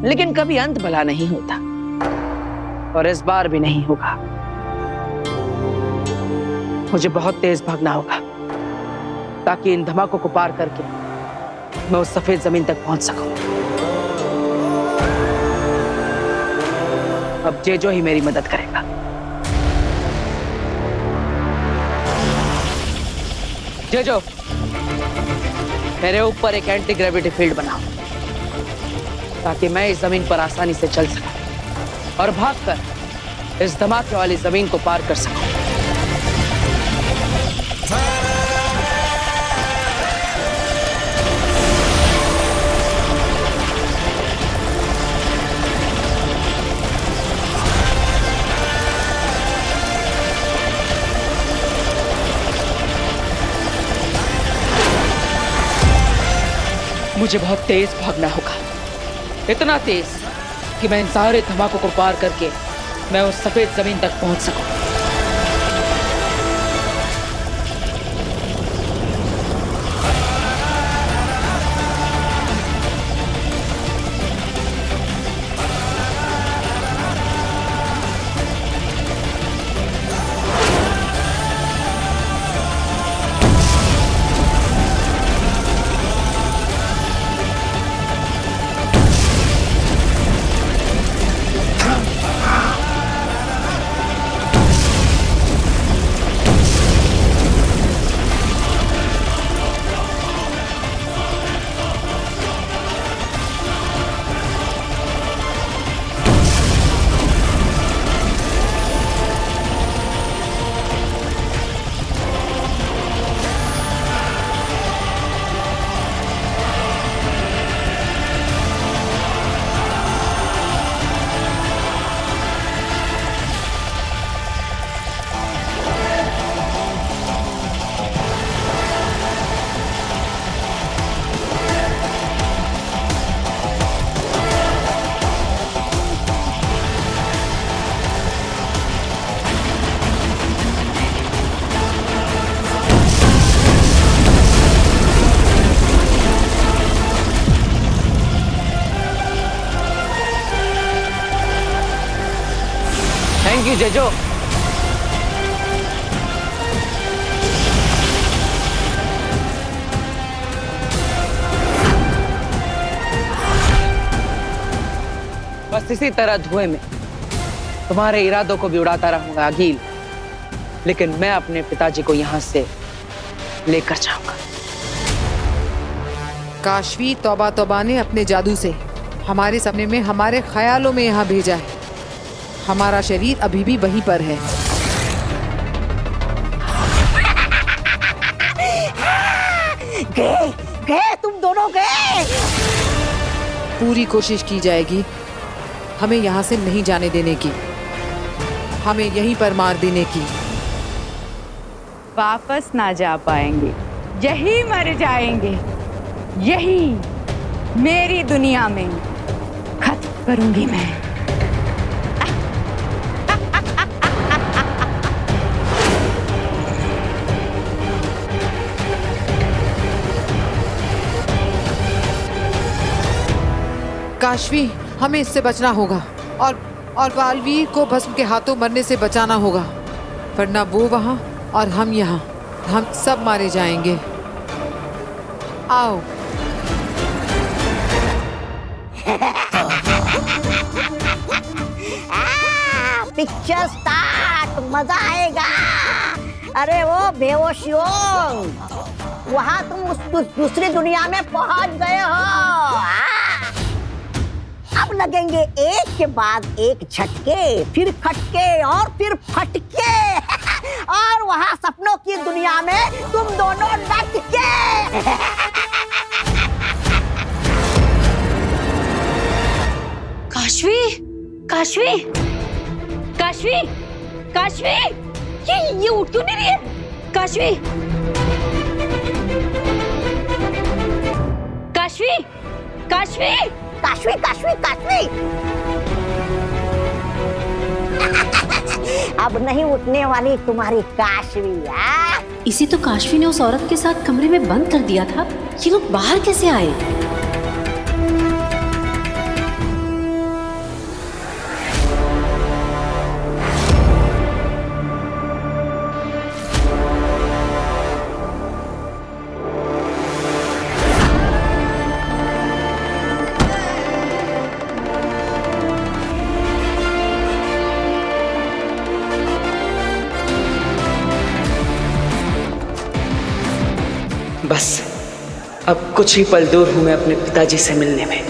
लेकिन कभी अंत भला नहीं होता, और इस बार भी नहीं होगा। मुझे बहुत तेज भागना होगा ताकि इन धमाकों को पार करके मैं उस सफेद जमीन तक पहुंच सकूं। अब जेजो ही मेरी मदद करेगा। जेजो, मेरे ऊपर एक एंटी ग्रेविटी फील्ड बनाओ ताकि मैं इस जमीन पर आसानी से चल सकूं और भागकर इस धमाके वाली जमीन को पार कर सकूं। मुझे बहुत तेज भागना होगा, इतना तेज कि मैं इन सारे धमाकों को पार करके मैं उस सफेद जमीन तक पहुंच सकूं। Thank you Jeju. बस इसी तरह धुएं में तुम्हारे इरादों को भी उड़ाता रहूंगा अगील, लेकिन मैं अपने पिताजी को यहां से लेकर जाऊंगा। काशवी तौबा तौबा ने अपने जादू से हमारे सपने में, हमारे ख्यालों में यहाँ भेजा है। हमारा शरीर अभी भी वहीं पर है। गए तुम दोनों गए। पूरी कोशिश की जाएगी हमें यहाँ से नहीं जाने देने की, हमें यहीं पर मार देने की। वापस ना जा पाएंगे, यही मर जाएंगे, यही मेरी दुनिया में खत्म करूंगी मैं। काशवी, हमें इससे बचना होगा और बालवीर को भस्म के हाथों मरने से बचाना होगा, वरना वो वहां और हम यहाँ, हम सब मारे जाएंगे। आओ। पिक्चर स्टार्ट, मजा आएगा। अरे वो बेहोशियों, वहां तुम उस दूसरी दुनिया में पहुंच गए हो। अब लगेंगे एक के बाद एक झटके, फिर खटके और फिर फटके। और वहां सपनों की दुनिया में तुम दोनों लटके। काशवी, काशवी, काशवी, काशवी, ये उठ क्यों नहीं रही है? काशवी, काशवी, काशवी, काशवी, काशवी, काशवी। अब नहीं उठने वाली तुम्हारी काशवी। इसी तो काशवी ने उस औरत के साथ कमरे में बंद कर दिया था। ये लोग बाहर कैसे आए? बस अब कुछ ही पल दूर हूं मैं अपने पिताजी से मिलने में।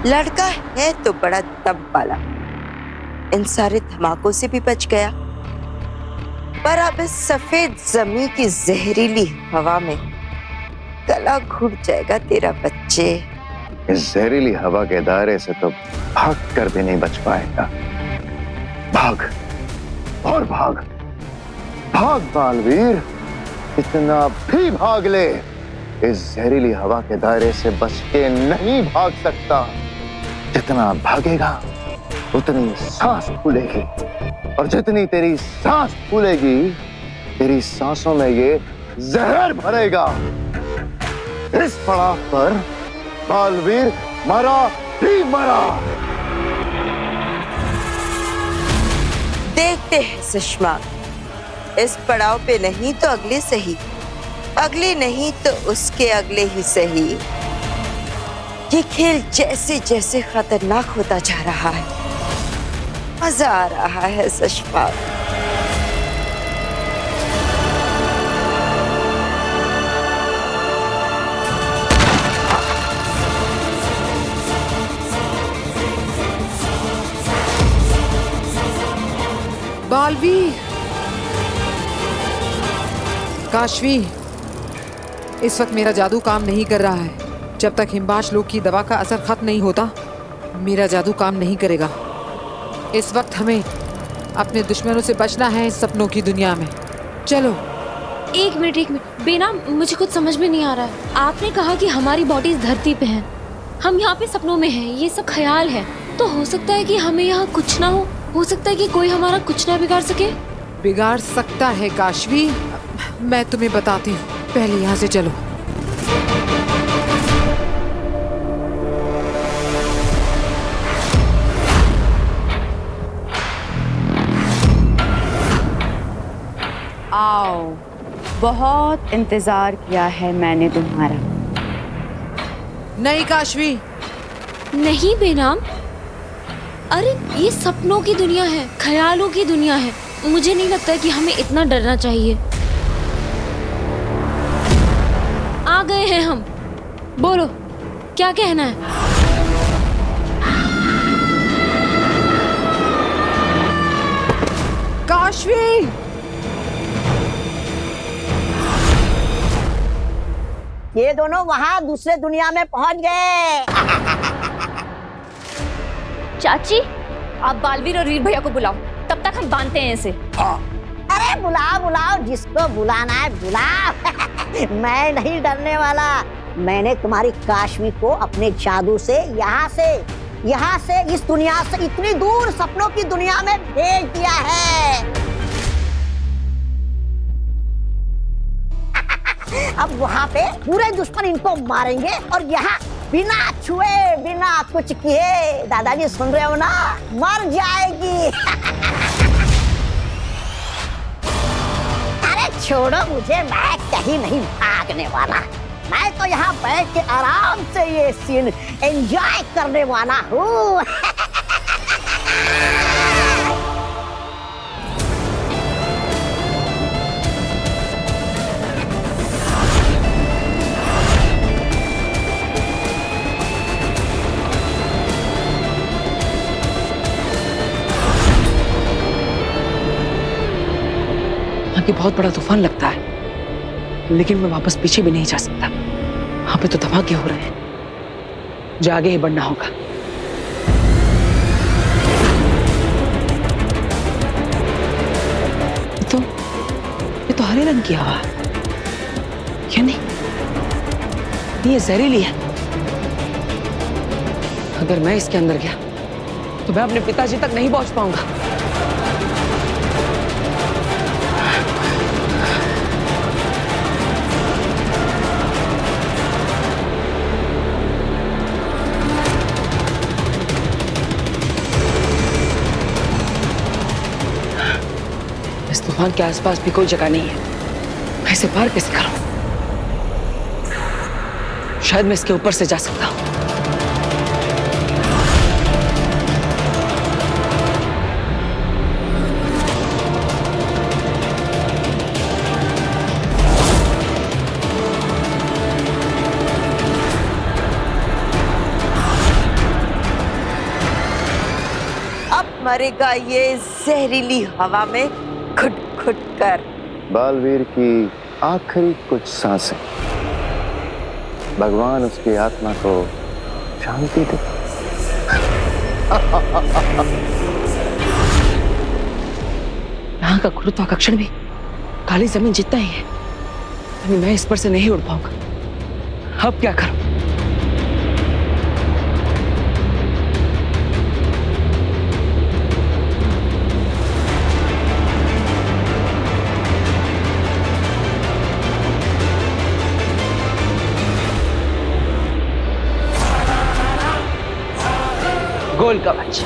लड़का है तो बड़ा दम वाला, इन सारे धमाकों से भी बच गया, पर अब इस सफेद जमीन की जहरीली हवा में गला घुट जाएगा तेरा बच्चे। इस जहरीली हवा के दायरे से तो भाग कर भी नहीं बच पाएगा। भाग और भाग, भाग बालवीर, इतना भी भाग ले, इस जहरीली हवा के दायरे से बच के नहीं भाग सकता। जितना भागेगा उतनी सांस फूलेगी, और जितनी तेरी सांस फूलेगी तेरी सांसों में ये जहर भरेगा। इस पड़ाव पर बालवीर मरा ही मरा। देखते हैं सुषमा, इस पड़ाव पे नहीं तो अगले सही, अगले नहीं तो उसके अगले ही सही। ये खेल जैसे जैसे खतरनाक होता जा रहा है, मजा आ रहा है सुषमा। बालवीर, काशवी, इस वक्त मेरा जादू काम नहीं कर रहा है। जब तक हिमबाश लोग की दवा का असर खत्म नहीं होता, मेरा जादू काम नहीं करेगा। इस वक्त हमें अपने दुश्मनों से बचना है इस सपनों की दुनिया में। चलो। एक मिनट बेनाम, मुझे कुछ समझ में नहीं आ रहा है। आपने कहा कि हमारी बॉडी इस धरती पे है, हम यहाँ पे सपनों में हैं, ये सब ख्याल है, तो हो सकता है कि हमें यहाँ कुछ ना हो सकता है कि कोई हमारा कुछ ना बिगाड़ सके। बिगाड़ सकता है काशवी, मैं तुम्हें बताती हूँ, पहले यहाँ से चलो। आओ, बहुत इंतजार किया है मैंने तुम्हारा। नहीं काशवी, नहीं बेनाम, अरे ये सपनों की दुनिया है, ख्यालों की दुनिया है। मुझे नहीं लगता कि हमें इतना डरना चाहिए। आ गए हैं हम, बोलो क्या कहना है। काशवी, ये दोनों वहाँ दूसरे दुनिया में पहुँच गए। चाची, आप बालवीर और वीर भैया को बुलाओ, तब तक हम बांधते हैं इसे। अरे बुलाओ बुलाओ, जिसको बुलाना है बुलाओ। मैं नहीं डरने वाला। मैंने तुम्हारी काशवी को अपने जादू से यहाँ से इस दुनिया से इतनी दूर सपनों की दुनिया में भेज दिया है। अब वहाँ पे पूरे दुश्मन इनको मारेंगे और यहाँ बिना छुए बिना कुछ किए, दादाजी सुन रहे हो ना, मर जाएगी। अरे छोड़ो मुझे, मैं कहीं नहीं भागने वाला। मैं तो यहाँ बैठ के आराम से ये सीन एंजॉय करने वाला हूँ। कि बहुत बड़ा तूफान लगता है, लेकिन मैं वापस पीछे भी नहीं जा सकता। वहां पे तो धमाके हो रहे हैं, जो आगे ही बढ़ना होगा। ये तो हरे रंग की हवा है, क्या नहीं? नहीं, ये जहरीली है। अगर मैं इसके अंदर गया तो मैं अपने पिताजी तक नहीं पहुंच पाऊंगा। इस तूफान के आसपास भी कोई जगह नहीं है। मैं इसे पार कैसे करूं? शायद मैं इसके ऊपर से जा सकता हूं। अब मरेगा ये जहरीली हवा में खुट खुट कर। बालवीर की आखिरी कुछ सांसें, भगवान उसकी आत्मा को शांति दे। यहाँ का गुरुत्वाकर्षण भी काली जमीन जितना ही है, यानी मैं इस पर से नहीं उड़ पाऊंगा। अब क्या करूं? गोल कवच।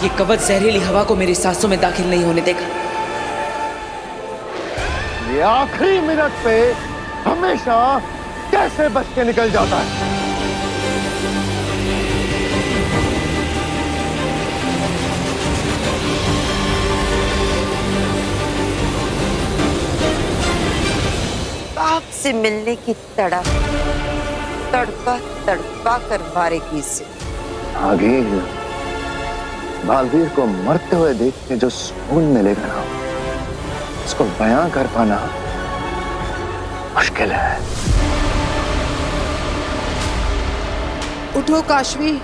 ये कवच जहरीली हवा को मेरी सांसों में दाखिल नहीं होने देगा। ये आखिरी मिनट पे हमेशा कैसे बच के निकल जाता है। आग से मिलने की तड़प तड़पा तड़पा कर मारेगी इसे। आगे बालवीर को मरते हुए देख के जो सुकून मिलेगा ना, उसको बयां कर पाना मुश्किल है। उठो काशवी।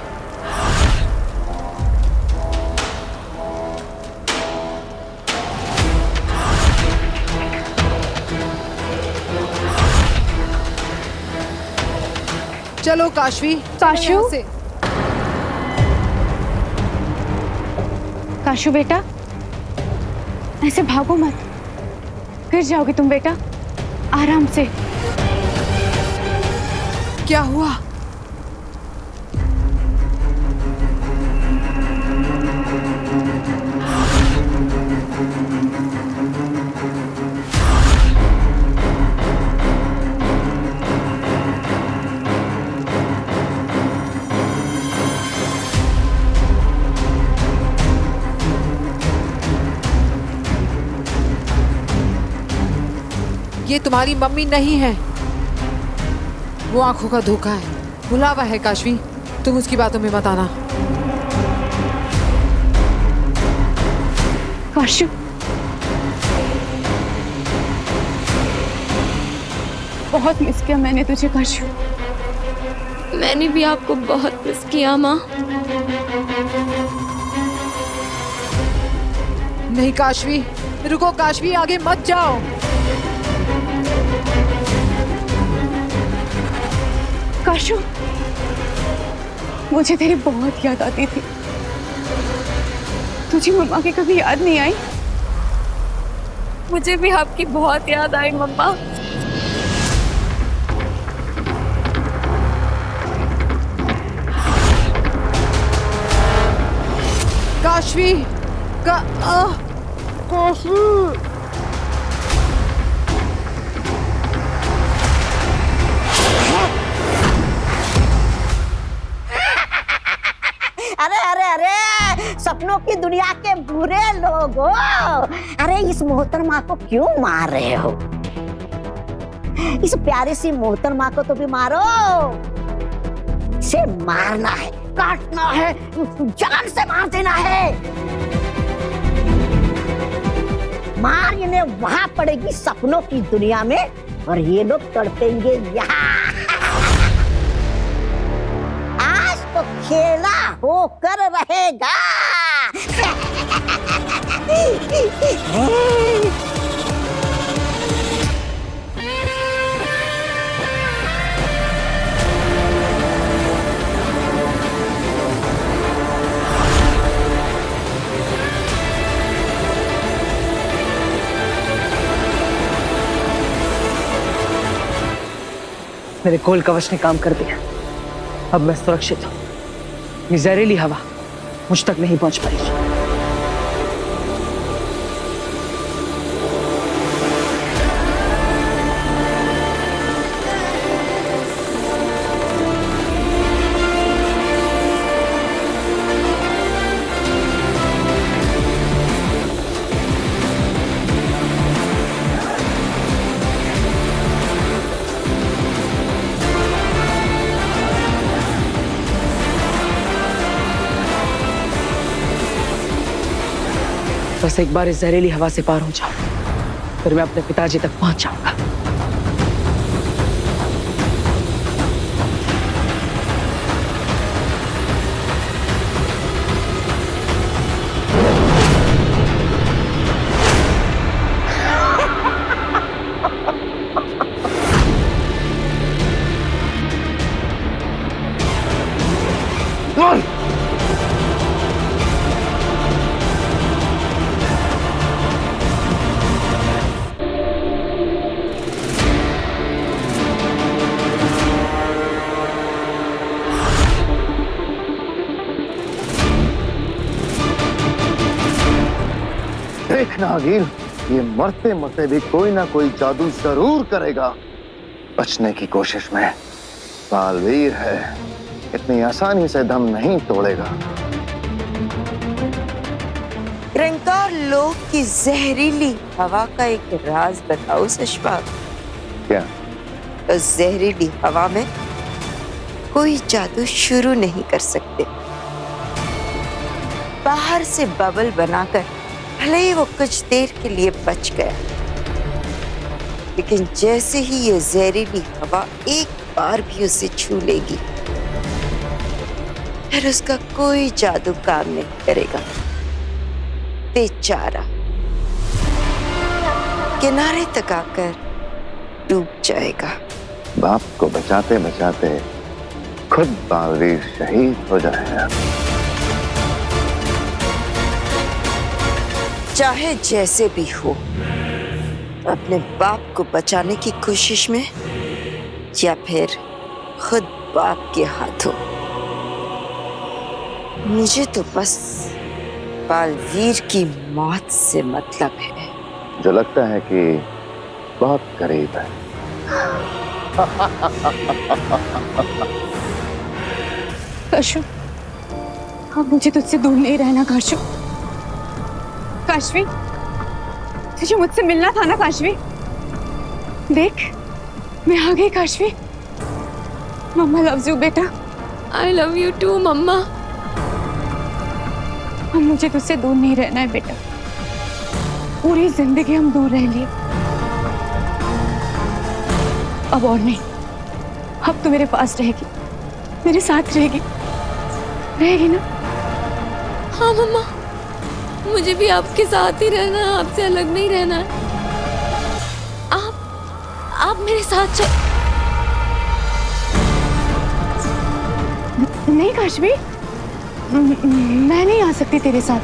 चलो काशवी। काशू? यहाँ से। काशू बेटा, ऐसे भागो मत, गिर जाओगे तुम बेटा। आराम से। क्या हुआ? ये तुम्हारी मम्मी नहीं है, वो आंखों का धोखा है, बुलावा है। काशवी, तुम उसकी बातों में मत आना। काशू, बहुत मिस किया मैंने तुझे काशू। मैंने भी आपको बहुत मिस किया माँ। नहीं काशवी, रुको काशवी, आगे मत जाओ। काशू, मुझे तेरी बहुत याद आती थी। तुझे मम्मा की कभी याद नहीं आई? मुझे भी आपकी बहुत याद आई मम्मा। काशवी काशवी। अरे अरे अरे, सपनों की दुनिया के बुरे लोग हो। अरे इस मोहतरमा को क्यों मार रहे हो? इस प्यारी सी मोहतरमा को तो भी मारो। इसे मारना है, काटना है, जान से मार देना है। मार इन्हें वहां पड़ेगी सपनों की दुनिया में, और ये लोग तड़पेंगे यहाँ। आज तो खेला होकर रहेगा। मेरे कोल कवच ने काम कर दिया। अब मैं सुरक्षित हूँ। ये जहरीली हवा मुझ तक नहीं पहुंच पाएगी। बस एक बार इस जहरीली हवा से पार हो जाऊं, फिर मैं अपने पिताजी तक पहुंच जाऊंगा। देखना अगीर, ये मरते मरते भी कोई ना कोई जादू जरूर करेगा। बचने की कोशिश में बालवीर है, इतनी आसानी से दम नहीं तोड़ेगा। रंकार लोक की जहरीली हवा का एक राज बताओ सशपाल। क्या? उस जहरीली हवा में कोई जादू शुरू नहीं कर सकते। बाहर से बबल बनाकर भले ही वो कुछ देर के लिए बच गया, लेकिन जैसे ही ये जहरीली हवा एक बार भी उसे छू लेगी, फिर उसका कोई जादू काम नहीं करेगा। बेचारा किनारे तक आकर डूब जाएगा। बाप को बचाते बचाते खुद बालवीर शहीद हो जाएगा। चाहे जैसे भी हो, अपने बाप को बचाने की कोशिश में या फिर खुद बाप के हाथों, मुझे तो बस बालवीर की मौत से मतलब है। जो लगता है कि बहुत करीब है। काशू, अब मुझे तुझसे दूर नहीं रहना काशू। काशवी, तुझे मुझसे मिलना था ना काशवी। देख, मैं आ गई काशवी। मम्मा लव्स यू बेटा। आई लव यू टू मम्मा। अब मुझे तुझसे दूर नहीं रहना है बेटा। पूरी जिंदगी हम दूर रह लिए, अब और नहीं। अब तू मेरे पास रहेगी, मेरे साथ रहेगी, रहेगी ना? हाँ मम्मा, मुझे भी आपके साथ ही रहना है, आपसे अलग नहीं रहना है। आप मेरे साथ नहीं काशवी, मैं नहीं आ सकती तेरे साथ।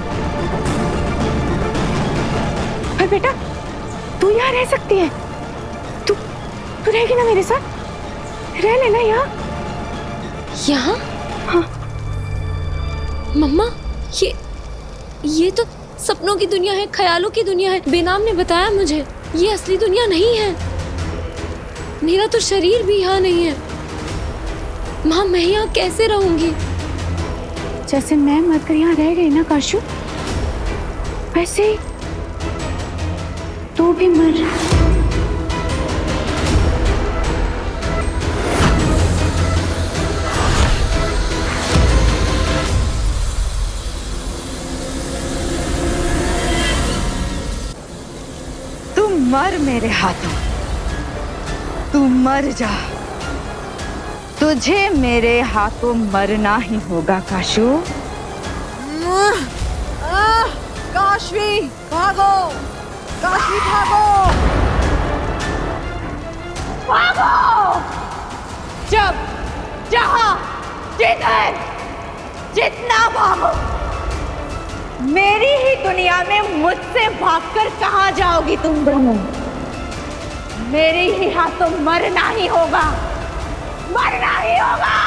पर बेटा, तू यहाँ रह सकती है। तू रहेगी ना मेरे साथ? रह लेना यहाँ। यहाँ? हाँ। मम्मा, ये तो सपनों की दुनिया है, ख्यालों की दुनिया है। बेनाम ने बताया मुझे, ये असली दुनिया नहीं है। मेरा तो शरीर भी यहाँ नहीं है। माँ, मैं यहाँ कैसे रहूंगी? जैसे मैं मरकर यहाँ रह गई ना काशू, वैसे ही तू भी मर। मर मेरे हाथों, तू मर जा, तुझे मेरे हाथों मरना ही होगा काशू। काशवी भागो, काशवी भागो, जब जहां जिधर जितना भागो, मेरी ही दुनिया में मुझसे भागकर कहां जाओगी तुम दोनों? मेरे ही हाथों मरना ही होगा, मरना ही होगा।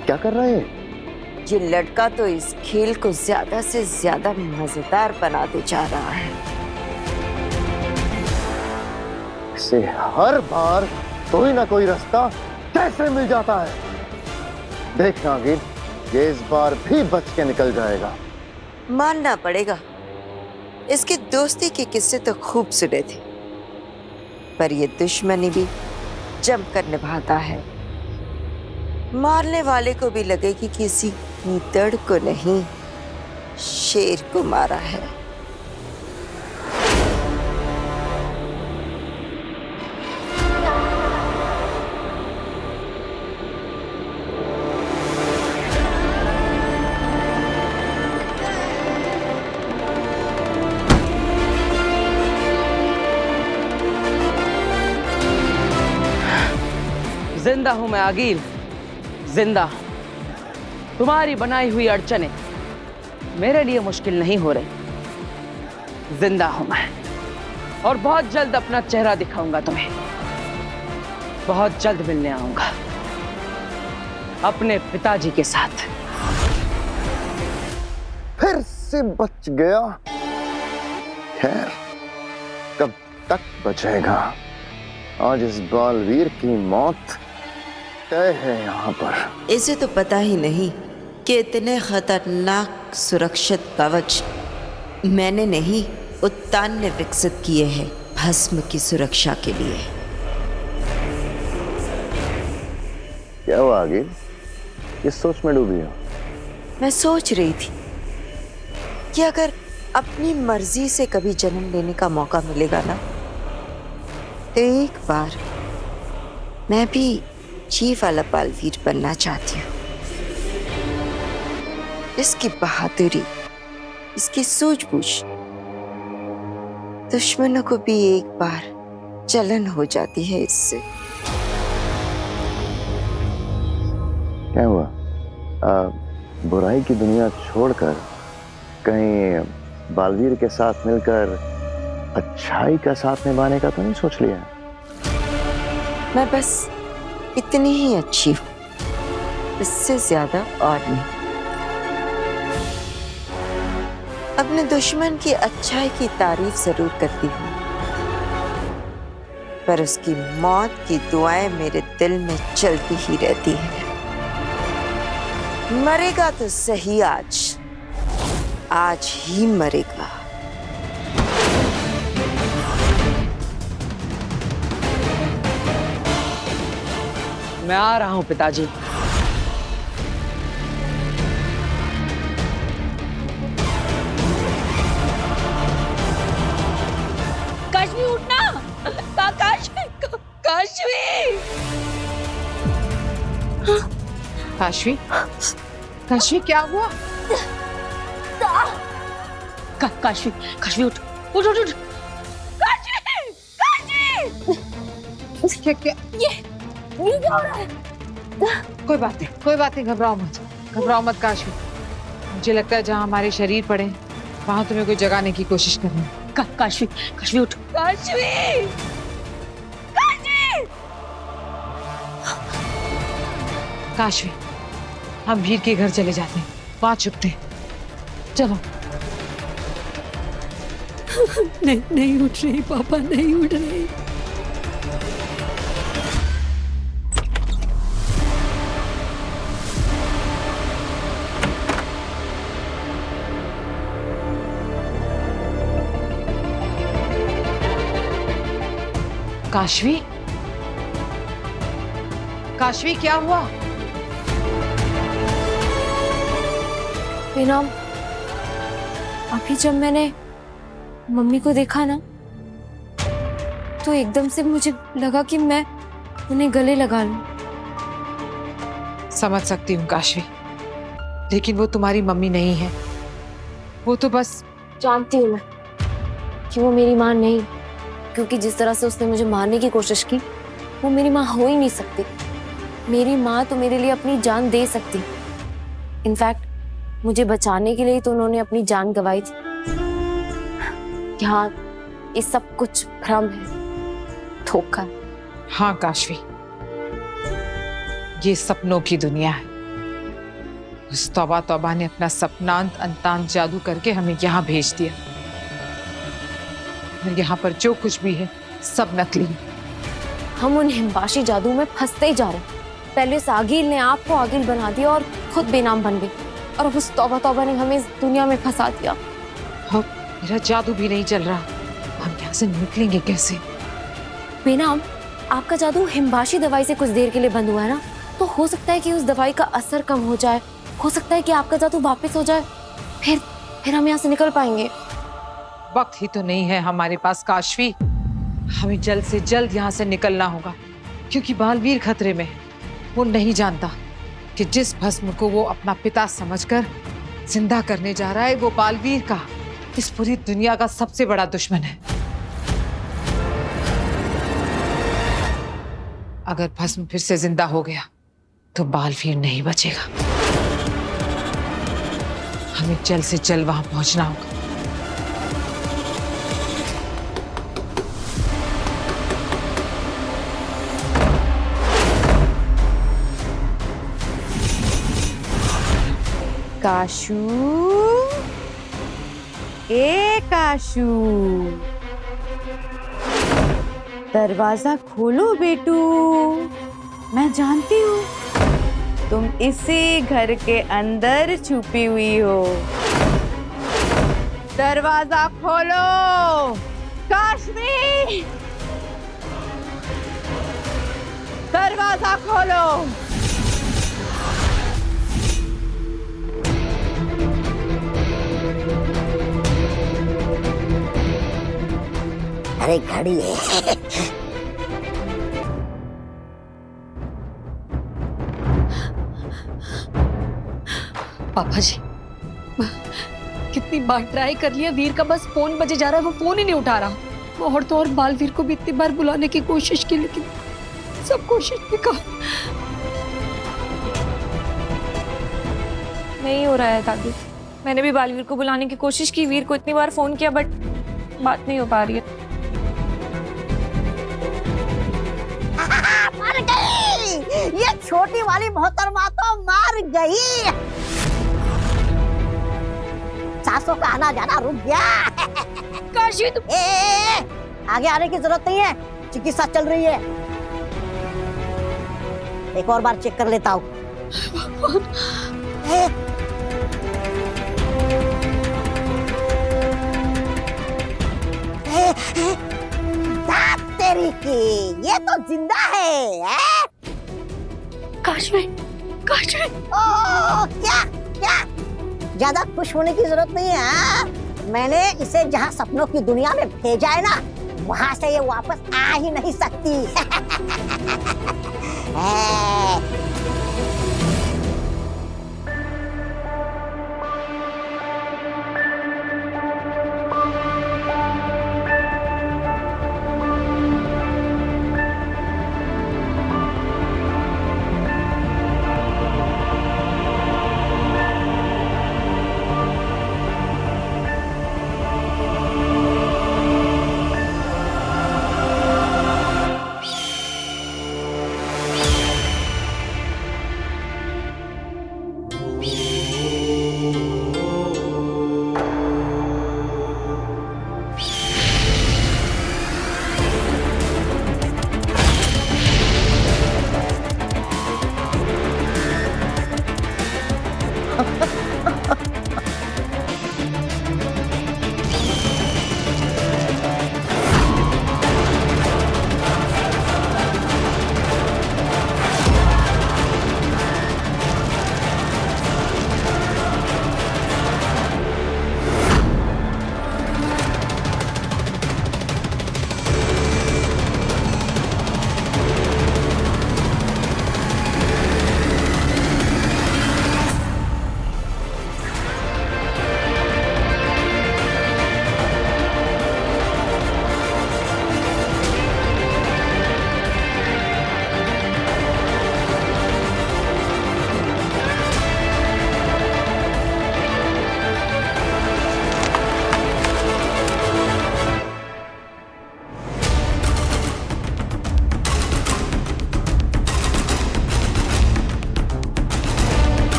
क्या कर रहा है? ये लड़का तो इस खेल को ज्यादा से ज्यादा मजेदार बनाते जा रहा है। इसे हर बार कोई ना कोई रास्ता कैसे मिल जाता है। देखना गिल, ये इस बार भी बच के निकल जाएगा। मानना पड़ेगा, इसकी दोस्ती के किस्से तो खूब सुने थे, पर ये दुश्मनी भी जमकर निभाता है। मारने वाले को भी लगे कि किसी गीदड़ को नहीं, शेर को मारा है। जिंदा हूं मैं आगिल, जिंदा। तुम्हारी बनाई हुई अड़चने मेरे लिए मुश्किल नहीं हो रही। जिंदा हूं मैं और बहुत जल्द अपना चेहरा दिखाऊंगा तुम्हें। बहुत जल्द मिलने आऊंगा अपने पिताजी के साथ। फिर से बच गया। खैर, कब तक बचेगा? आज इस बालवीर की मौत तय है यहाँ पर। इसे तो पता ही नहीं कि इतने खतरनाक सुरक्षित कवच मैंने नहीं, उत्तान ने विकसित किए हैं भस्म की सुरक्षा के लिए। क्या हुआ आगिल? किस सोच में डूबी हो? मैं सोच रही थी कि अगर अपनी मर्जी से कभी जन्म लेने का मौका मिलेगा ना, तो एक बार मैं भी जी वाला बालवीर बनना चाहती हूँ। इसकी बहादुरी, इसकी सूझबूझ दुश्मनों को भी एक बार जलन हो जाती है इससे। क्या हुआ? बुराई की दुनिया छोड़कर कहीं बालवीर के साथ मिलकर अच्छाई का साथ निभाने का तो नहीं सोच लिया? मैं बस इतनी ही अच्छी हूं, इससे ज्यादा और नहीं। अपने दुश्मन की अच्छाई की तारीफ जरूर करती हूँ, पर उसकी मौत की दुआएं मेरे दिल में चलती ही रहती हैं। मरेगा तो सही, आज ही मरेगा। मैं आ रहा हूं पिताजी। काशवी उठना, काशवी, काशवी। काशवी, काशवी क्या हुआ? काशवी, काशवी उठ उठ उठ उठ। काशवी, काशवी। क्या क्या? ये क्या हो रहा है? कोई बात नहीं, घबराओ मत काशवी। मुझे लगता है जहाँ हमारे शरीर पड़े वहां तुम्हें कोई जगाने की कोशिश करनी है। काशवी, काशवी उठ। काशवी, काशवी। काशवी, हम वीर के घर चले जाते हैं, वहां छुपते हैं। चलो। नहीं उठ रही पापा, नहीं उठ रही। काशवी, काशवी क्या हुआ? बेनाम, अभी जब मैंने मम्मी को देखा ना, तो एकदम से मुझे लगा कि मैं उन्हें गले लगा लूं। समझ सकती हूँ काशवी, लेकिन वो तुम्हारी मम्मी नहीं है। वो तो बस जानती हूँ मैं कि वो मेरी माँ नहीं, क्योंकि जिस तरह से उसने मुझे मारने की कोशिश की, वो मेरी माँ हो ही नहीं सकती। मेरी माँ तो मेरे लिए अपनी जान दे सकती। इनफैक्ट मुझे बचाने के लिए तो उन्होंने अपनी जान गंवाई थी। यहाँ ये सब कुछ भ्रम है, धोखा है। हाँ काशवी, ये सपनों की दुनिया है। उस तौबा ने अपना सपनांत अंतांत जादू करके हमें यहाँ भेज दिया। और यहाँ पर जो कुछ भी है सब नकली है। हम उन हिमबाशी जादू में फंसते ही जा रहे हैं। पहले उस आगिल ने आपको आगिल बना दिया और खुद बेनाम बन गई, और अब उस तौबा ने हमें इस दुनिया में फंसा दिया। हाँ, मेरा जादू भी नहीं चल रहा। हम यहाँ से निकलेंगे कैसे? बेनाम, आपका जादू हिमबाशी दवाई से कुछ देर के लिए बंद हुआ है ना, तो हो सकता है कि उस दवाई का असर कम हो जाए। हो सकता है कि आपका जादू वापस हो जाए, फिर हम यहाँ से निकल पाएंगे। वक्त ही तो नहीं है हमारे पास काशवी। हमें जल्द से जल्द यहाँ से निकलना होगा, क्योंकि बालवीर खतरे में है। वो नहीं जानता कि जिस भस्म को वो अपना पिता समझकर जिंदा करने जा रहा है, वो बालवीर का, इस पूरी दुनिया का सबसे बड़ा दुश्मन है। अगर भस्म फिर से जिंदा हो गया तो बालवीर नहीं बचेगा। हमें जल्द से जल्द वहां पहुंचना होगा। काशू, ए काशू, दरवाजा खोलो बेटू। मैं जानती हूँ तुम इसी घर के अंदर छुपी हुई हो। दरवाजा खोलो काशवी, दरवाजा खोलो। अरे घड़ी है। पापा जी, कितनी बार ट्राई कर लिया, वीर का बस फोन बजे जा रहा है, वो फोन ही नहीं उठा रहा। और तो और बालवीर को भी इतनी बार बुलाने की कोशिश की, लेकिन सब कोशिश बेकार। नहीं हो रहा है दादी। मैंने भी बालवीर को बुलाने की कोशिश की, वीर को इतनी बार फोन किया, बट बात नहीं हो पा रही है। मर गई, ये छोटी वाली मोहतरमा तो मर गई। सासों का आना जाना रुक गया। काशी तुम आगे आने की जरूरत नहीं है, चिकित्सा चल रही है। एक और बार चेक कर लेता हूँ। दांत तेरी की, ये तो जिंदा है? काशवी, काशवी। ओ, क्या क्या? ज्यादा खुश होने की जरूरत नहीं है। हाँ? मैंने इसे जहाँ सपनों की दुनिया में भेजा है ना, वहां से ये वापस आ ही नहीं सकती।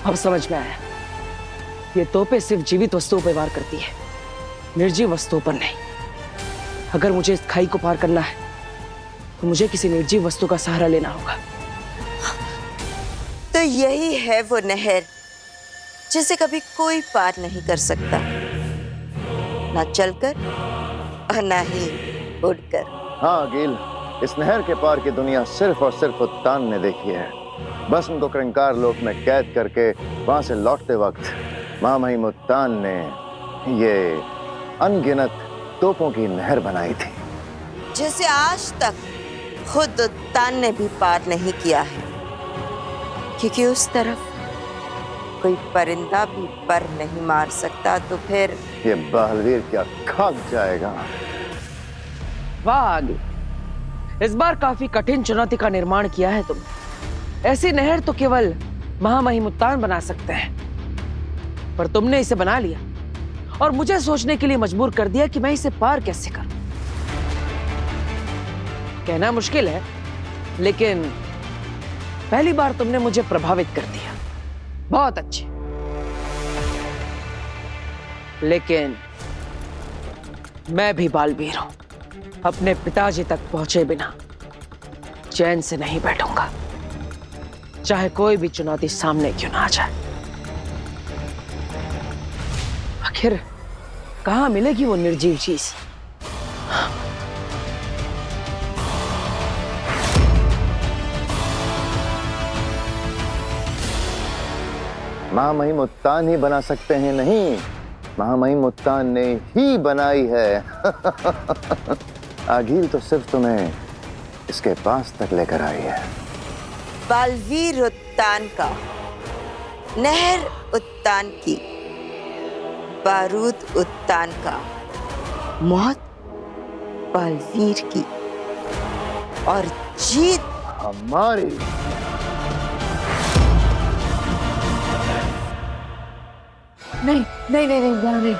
अब समझ में आया, ये तोपें सिर्फ जीवित वस्तुओं पर वार करती है, निर्जीव वस्तुओं पर नहीं। अगर मुझे इस खाई को पार करना है तो मुझे किसी निर्जीव वस्तु का सहारा लेना होगा। तो यही है वो नहर जिसे कभी कोई पार नहीं कर सकता, ना चलकर और ना ही उड़कर। हाँ अकील, इस नहर के पार की दुनिया सिर्फ और सिर्फ उत्तान ने देखी है। बस उनको क्रंकार लोक में कैद करके वहां से लौटते वक्त महामहिम उत्तान ने ये अनगिनत तोपों की नहर बनाई थी, जिसे आज तक खुद उत्तान ने भी पार नहीं किया है, क्योंकि उस तरफ कोई परिंदा भी पर नहीं मार सकता। तो फिर ये बलवीर क्या खाक जाएगा। वाह आगे, इस बार काफी कठिन चुनौती का निर्माण किया है तुमने। ऐसी नहर तो केवल महामहिम उत्तान बना सकते हैं, पर तुमने इसे बना लिया और मुझे सोचने के लिए मजबूर कर दिया कि मैं इसे पार कैसे करूं। कहना मुश्किल है, लेकिन पहली बार तुमने मुझे प्रभावित कर दिया। बहुत अच्छे, लेकिन मैं भी बालवीर हूं। अपने पिताजी तक पहुंचे बिना चैन से नहीं बैठूंगा, चाहे कोई भी चुनौती सामने क्यों ना आ जाए। आखिर कहां मिलेगी वो निर्जीव चीज? महामहिम उत्तान ही बना सकते हैं, नहीं, महामहिम उत्तान ने ही बनाई है। आगील तो सिर्फ तुम्हें इसके पास तक लेकर आई है। बालवीर उत्तान का, नहर उत्तान की, बारूद उत्तान का, मौत बालवीर की और जीत हमारी। नहीं नहीं नहीं नहीं यहाँ नहीं।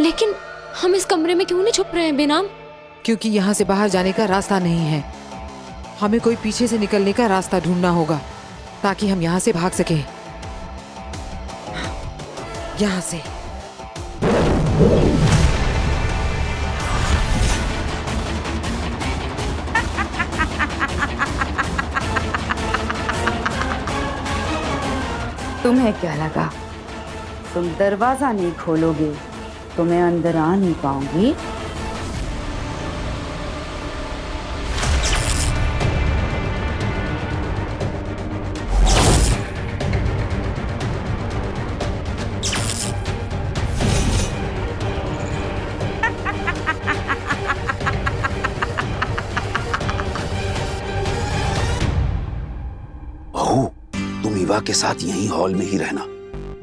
लेकिन हम इस कमरे में क्यों नहीं छुप रहे हैं बेनाम? क्योंकि यहाँ से बाहर जाने का रास्ता नहीं है। हमें कोई पीछे से निकलने का रास्ता ढूंढना होगा ताकि हम यहाँ से भाग सकें। यहाँ से। तुम्हें क्या लगा तुम दरवाजा नहीं खोलोगे तो मैं अंदर आ नहीं पाऊंगी? बहू, तुम ईवा के साथ यहीं हॉल में ही रहना।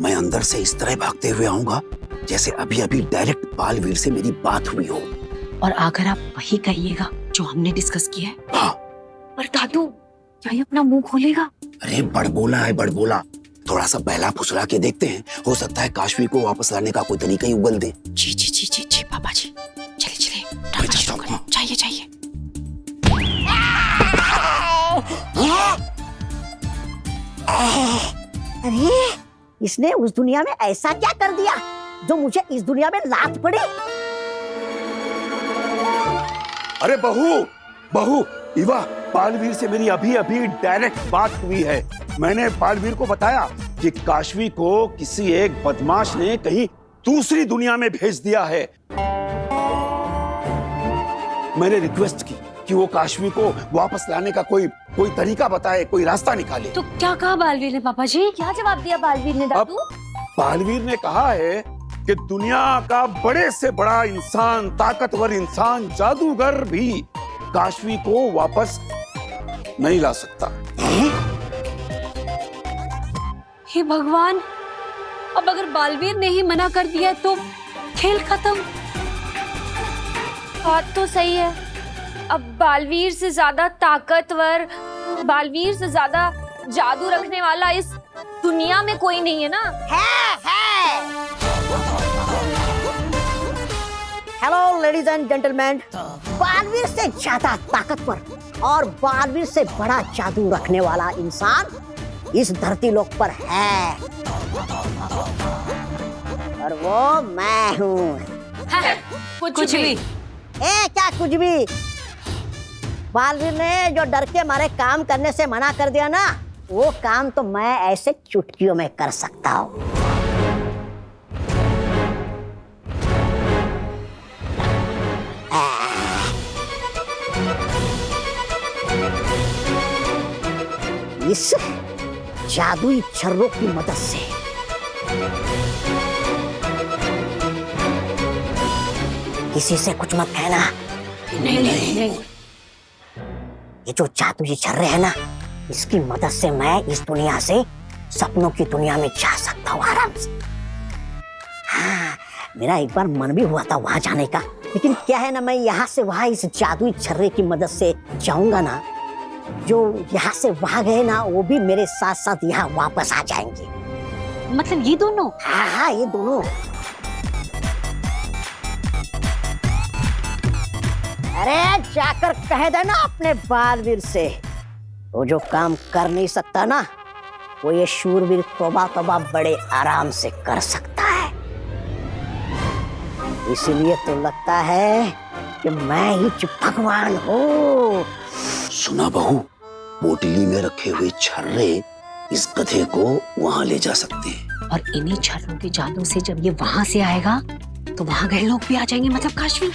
मैं अंदर से इस तरह भागते हुए आऊंगा जैसे अभी अभी डायरेक्ट बालवीर से मेरी बात हुई हो। और अगर आप वही कहिएगा जो हमने डिस्कस किया है। हाँ। पर दादू, क्या ये अपना मुंह खोलेगा? अरे बड़बोला है, बड़बोला। थोड़ा सा बहला फुसला के देखते हैं, हो सकता है काशवी को वापस लाने का कोई तरीका ही उगल दे। जी जी जी जी जी पापा जी, चले चले ड्रामा शुरू करें। चाहिए चाहिए। अरे इसने उस दुनिया में ऐसा क्या कर दिया जो मुझे इस दुनिया में लात पड़ी? अरे बहू, बहू, ईवा, बालवीर से मेरी अभी अभी डायरेक्ट बात हुई है। मैंने बालवीर को बताया कि काशवी को किसी एक बदमाश ने कहीं दूसरी दुनिया में भेज दिया है। मैंने रिक्वेस्ट की कि वो काशवी को वापस लाने का कोई तरीका बताए, कोई रास्ता निकाले। तो क्या कहा बालवीर ने पापा जी? क्या जवाब दिया बालवीर ने दादू? बालवीर ने कहा है कि दुनिया का बड़े से बड़ा इंसान, ताकतवर इंसान, जादूगर भी काशवी को वापस नहीं ला सकता। हे भगवान, अब अगर बालवीर ने ही मना कर दिया तो खेल खत्म। बात तो सही है। अब बालवीर से ज्यादा ताकतवर, बालवीर से ज्यादा जादू रखने वाला इस दुनिया में कोई नहीं है ना। है। Hello ladies and gentleman, Baalveer से ज्यादा ताकतवर और बालवीर से बड़ा जादू रखने वाला इंसान इस धरती लोक पर है, और वो मैं हूँ। कुछ भी। क्या कुछ भी? बालवीर ने जो डर के मारे काम करने से मना कर दिया ना, वो काम तो मैं ऐसे चुटकियों में कर सकता हूँ। इस जादुई छर्रों की मदद से किसी से कुछ मत कहना। नहीं। ये जो जादुई छर्रे है ना, इसकी मदद से मैं इस दुनिया से सपनों की दुनिया में जा सकता हूँ आराम से। हाँ, मेरा एक बार मन भी हुआ था वहां जाने का, लेकिन क्या है ना, मैं यहाँ से वहां इस जादुई छर्रे की मदद से जाऊंगा ना, जो यहाँ से वहां गए ना, वो भी मेरे साथ साथ यहाँ वापस आ जाएंगे। मतलब ये दोनों? हाँ, ये दोनों। अरे जाकर कह देना अपने बालवीर से, वो जो काम कर नहीं सकता ना, वो ये शूरवीर तौबा तौबा बड़े आराम से कर सकता है। इसीलिए तो लगता है कि मैं ही भगवान हूँ। सुना बहू, पोटली में रखे हुए छर्रे इस गधे को वहां ले जा सकते हैं। और इन्हीं छर्रों के जादू से जब ये वहां से आएगा तो वहां गए लोग भी आ जाएंगे, मतलब काशवी।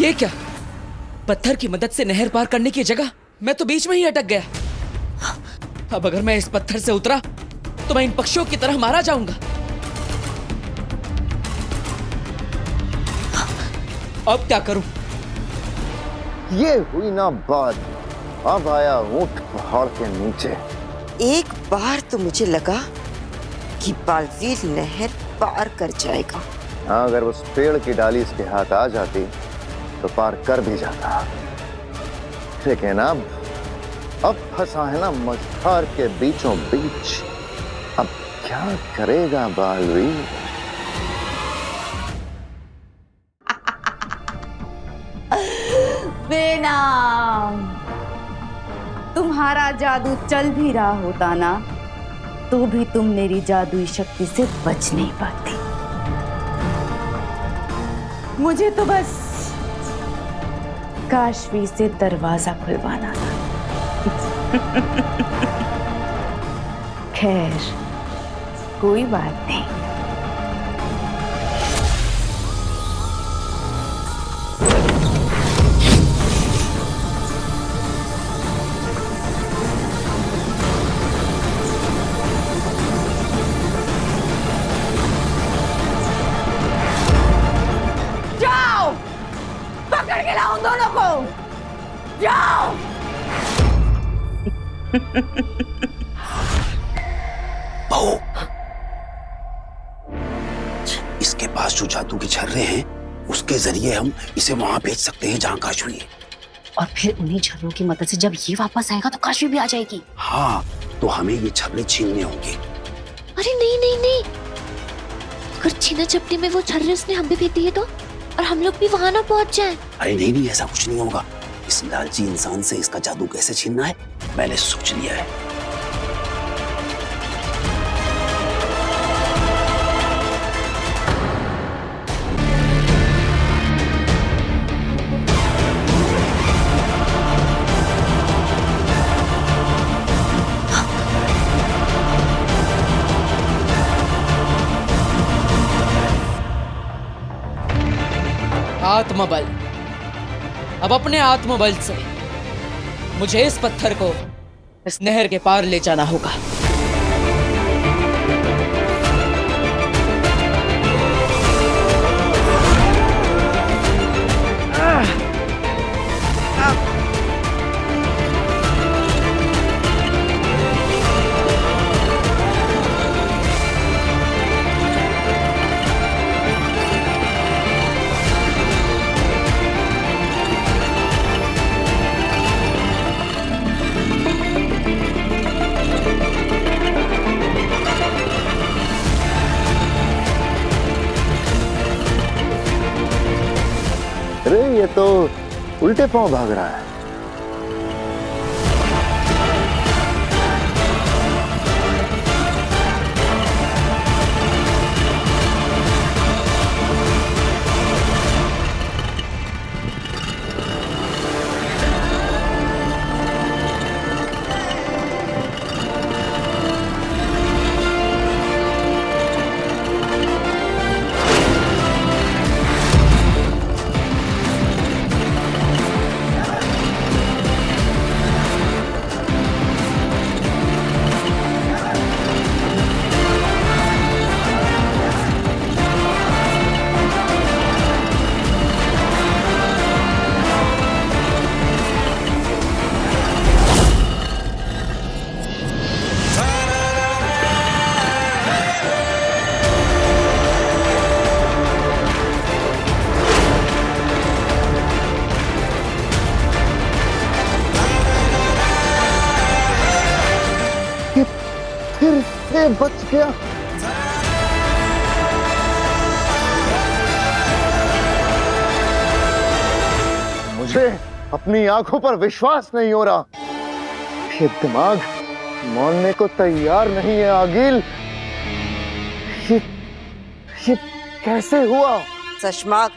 ये क्या? पत्थर की मदद से नहर पार करने की जगह मैं तो बीच में ही अटक गया। अब अगर मैं इस पत्थर से उतरा तो मैं इन पक्षियों की तरह मारा जाऊंगा। अब क्या करूं? ये हुई ना बात। अब आया ऊंट पहाड़ के नीचे। एक बार तो मुझे लगा कि बालवीर नहर पार कर जाएगा। हाँ, अगर उस पेड़ की डाली इसके हाथ आ जाती तो पार कर भी जाता। लेकिन अब फंसा है ना मझधार के बीचों बीच। अब क्या करेगा बालवीर? बेनाम, तुम्हारा जादू चल भी रहा होता ना तो भी तुम मेरी जादुई शक्ति से बच नहीं पाती। मुझे तो बस काशवी से दरवाजा खुलवाना था। खैर, कोई बात नहीं। जाओ, पकड़ के लाओ दोनों को। जाओ। बहू, इसके पास जो जादू के छर्रे हैं उसके जरिए हम इसे वहां भेज सकते हैं जहां काशवी है। और फिर उन्हीं छर्रों की मदद से जब ये वापस आएगा तो काशवी भी आ जाएगी। हाँ, तो हमें ये छर्रे छीनने होंगे। अरे नहीं नहीं नहीं, अगर छीना झपटी में वो छर्रे उसने हम भी भेज दिए तो, और हम लोग भी वहां ना पहुंच जाएं। अरे नहीं नहीं, ऐसा कुछ नहीं होगा। इस लालची इंसान से इसका जादू कैसे छीनना है मैंने सोच लिया है। आत्मबल। अब अपने आत्मबल से मुझे इस पत्थर को इस नहर के पार ले जाना होगा। अरे ये तो उल्टे पांव भाग रहा है। फिर से बच गया। मुझे अपनी आंखों पर विश्वास नहीं हो रहा। ये दिमाग मानने को तैयार नहीं है आगिल। ये कैसे हुआ? सशमाग,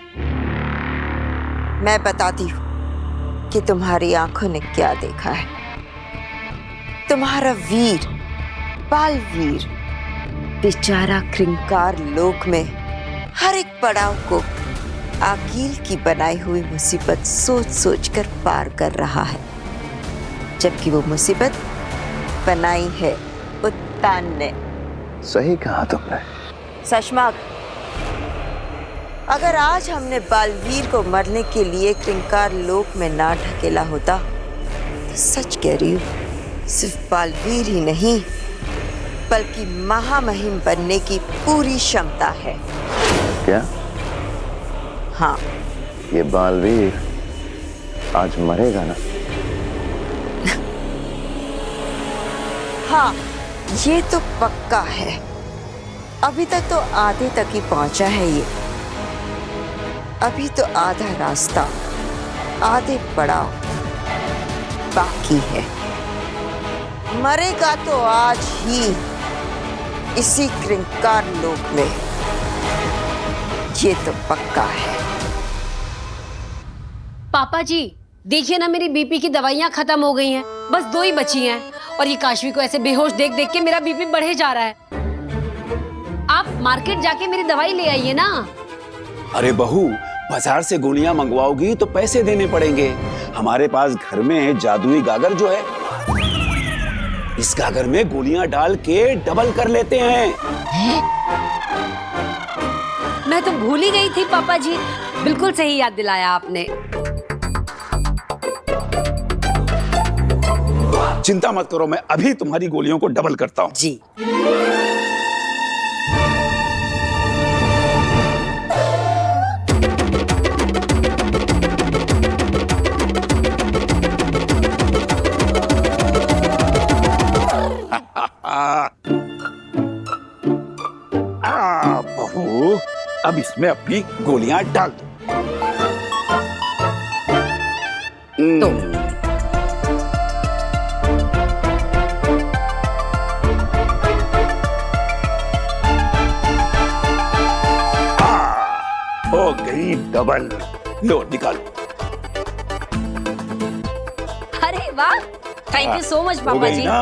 मैं बताती हूँ कि तुम्हारी आंखों ने क्या देखा है। तुम्हारा वीर बालवीर बेचारा कृंकार लोक में हर एक पड़ाव को आकील की बनाई हुई मुसीबत सोच सोच कर पार कर रहा है, जबकि वो मुसीबत बनाई है उत्तान ने। सही कहा तुमने। सशमाग, अगर आज हमने बालवीर को मरने के लिए क्रिंकार लोक में ना ढकेला होता तो सच कह रही हूँ, सिर्फ बालवीर ही नहीं बल्कि महामहिम बनने की पूरी क्षमता है। क्या? हाँ। ये बालवीर आज मरेगा ना? हाँ, ये तो पक्का है। अभी तक तो आधे तक ही पहुंचा है ये। अभी तो आधा रास्ता, आधे पड़ाव बाकी है। मरेगा तो आज ही इसी क्रिंकार लोक में, ये तो पक्का है। पापा जी देखिए ना, मेरी बीपी की दवाइयाँ खत्म हो गई हैं, बस 2 ही बची हैं और ये काशवी को ऐसे बेहोश देख देख के मेरा बीपी बढ़े जा रहा है। आप मार्केट जाके मेरी दवाई ले आइए ना। अरे बहू, बाजार से गोलियां मंगवाओगी तो पैसे देने पड़ेंगे। हमारे पास घर में जादुई गागर जो है, इस गागर में गोलियां डाल के डबल कर लेते हैं। मैं तो भूल ही गई थी पापा जी, बिल्कुल सही याद दिलाया आपने। चिंता मत करो, मैं अभी तुम्हारी गोलियों को डबल करता हूँ। जी। बहू, अब इसमें अपनी गोलियां डाल दो। हो गई डबल। लो निकालो। अरे वाह, थैंक यू सो मच हो पापा गई जी। ना?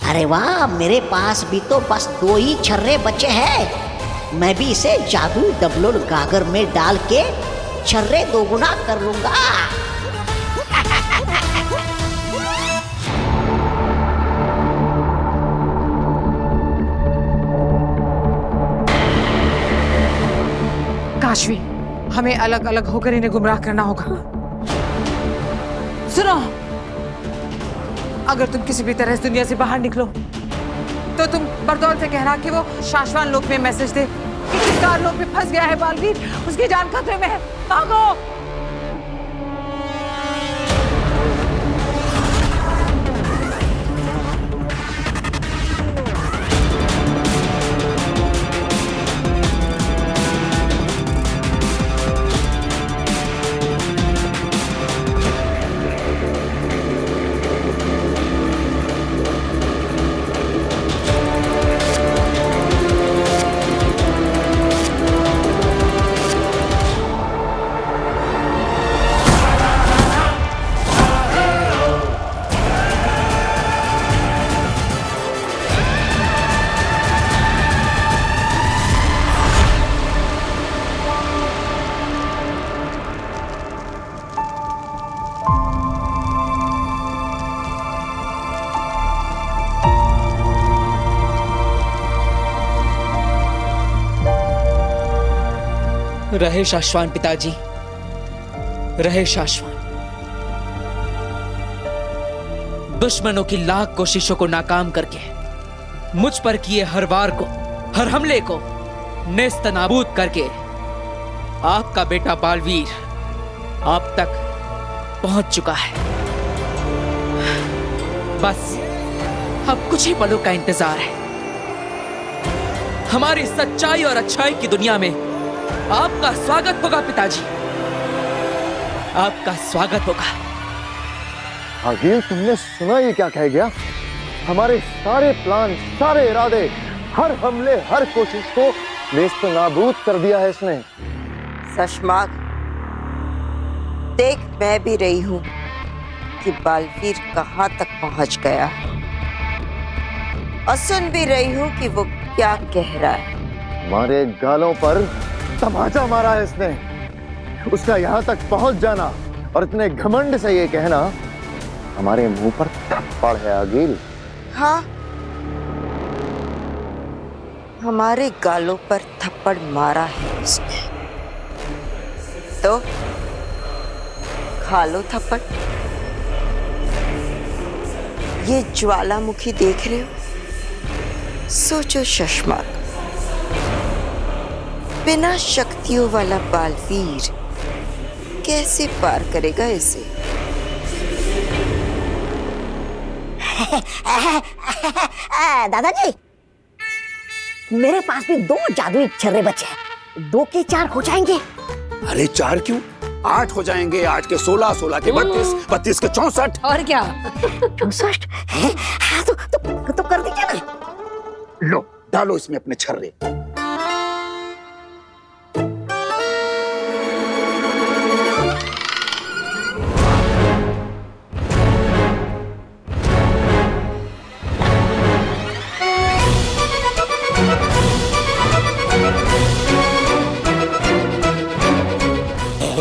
अरे वाह, मेरे पास भी तो बस 2 ही छर्रे बचे हैं। मैं भी इसे जादू डबलोल गागर में डाल के छर्रे 2 गुना कर लूंगा। काशवी, हमें अलग अलग होकर इन्हें गुमराह करना होगा। सुनो, अगर तुम किसी भी तरह इस दुनिया से बाहर निकलो तो तुम बरदौल से कहना कि वो शाश्वान लोक में मैसेज दे कि क्रिंकार लोक में फंस गया है बालवीर, उसकी जान खतरे में है, भागो। रहे शाश्वान पिताजी, रहे शाश्वान। दुश्मनों की लाख कोशिशों को नाकाम करके मुझ पर किए हर वार को, हर हमले को नेस्त नाबूद करके आपका बेटा बालवीर आप तक पहुंच चुका है। बस अब कुछ ही पलों का इंतजार है। हमारी सच्चाई और अच्छाई की दुनिया में आपका स्वागत होगा पिताजी, आपका स्वागत होगा। आखिर तुमने सुना ये क्या कह गया? हमारे सारे प्लान, सारे इरादे, हर हमले, हर कोशिश को नेस्त नाबूद कर दिया है इसने। सशमाग, देख मैं भी रही हूं कि बालवीर कहां तक पहुंच गया है। और सुन भी रही हूँ कि वो क्या कह रहा है। हमारे गालों पर तमाचा मारा है इसने। उसका यहाँ तक पहुंच जाना और इतने घमंड से ये कहना हमारे मुंह पर थप्पड़ है अगिल। हाँ, हमारे गालों पर थप्पड़ मारा है उसने, तो खा लो थप्पड़। ये ज्वालामुखी देख रहे हो? सोचो शशमाक, बिना शक्तियों वाला बालवीर कैसे पार करेगा इसे? दादाजी, मेरे पास भी 2 जादुई छर्रे बचे हैं। 2 के 4 हो जाएंगे। अरे 4 क्यों, 8 हो जाएंगे। 8 के 16, 16 के 32, 32 के 64। और क्या? 64 है? हाँ, तो कर दीजिए ना। लो, डालो इसमें अपने छर्रे।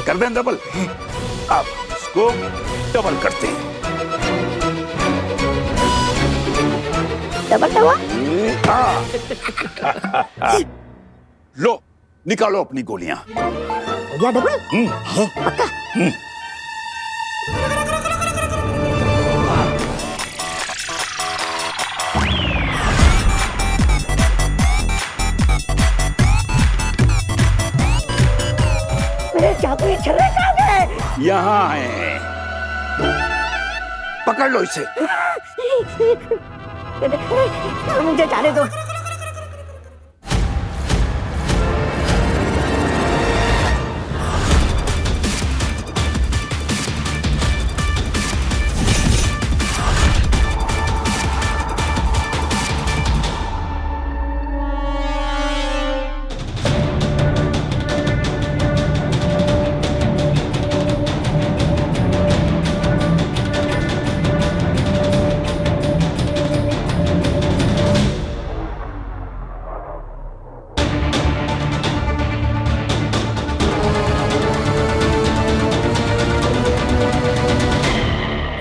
कर दें डबल। अब इसको डबल करते हैं। Double double. लो, निकालो अपनी गोलियां। या डबल है पक्का। मेरे जादुई छर्रे कहाँ गए? यहाँ है, पकड़ लो इसे। मुझे जाने दो।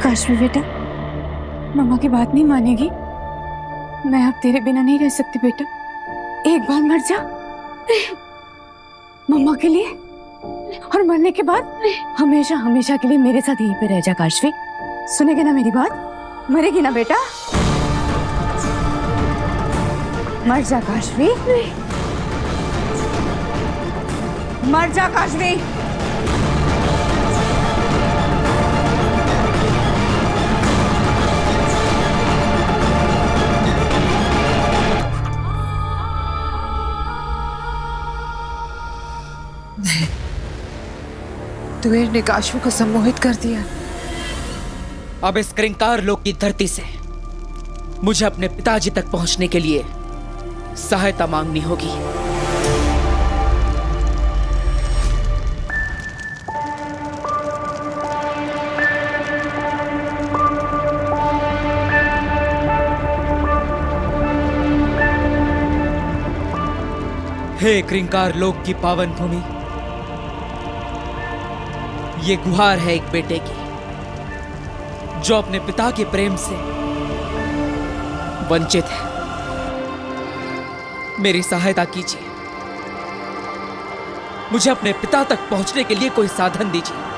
काशवी बेटा, मम्मा की बात नहीं मानेगी। मैं अब तेरे बिना नहीं रह सकती बेटा। एक बार मर जा मम्मा के लिए, और मरने के बाद हमेशा हमेशा के लिए मेरे साथ यहीं पे रह जा। काशवी, सुनेगी ना मेरी बात? मरेगी ना बेटा? मर जा काशवी, मर जा काशवी। तुएर ने काशवी को सम्मोहित कर दिया। अब इस क्रिंकार लोक की धरती से मुझे अपने पिताजी तक पहुंचने के लिए सहायता मांगनी होगी। हे क्रिंकार लोक की पावन भूमि, ये गुहार है एक बेटे की जो अपने पिता के प्रेम से वंचित है। मेरी सहायता कीजिए, मुझे अपने पिता तक पहुंचने के लिए कोई साधन दीजिए।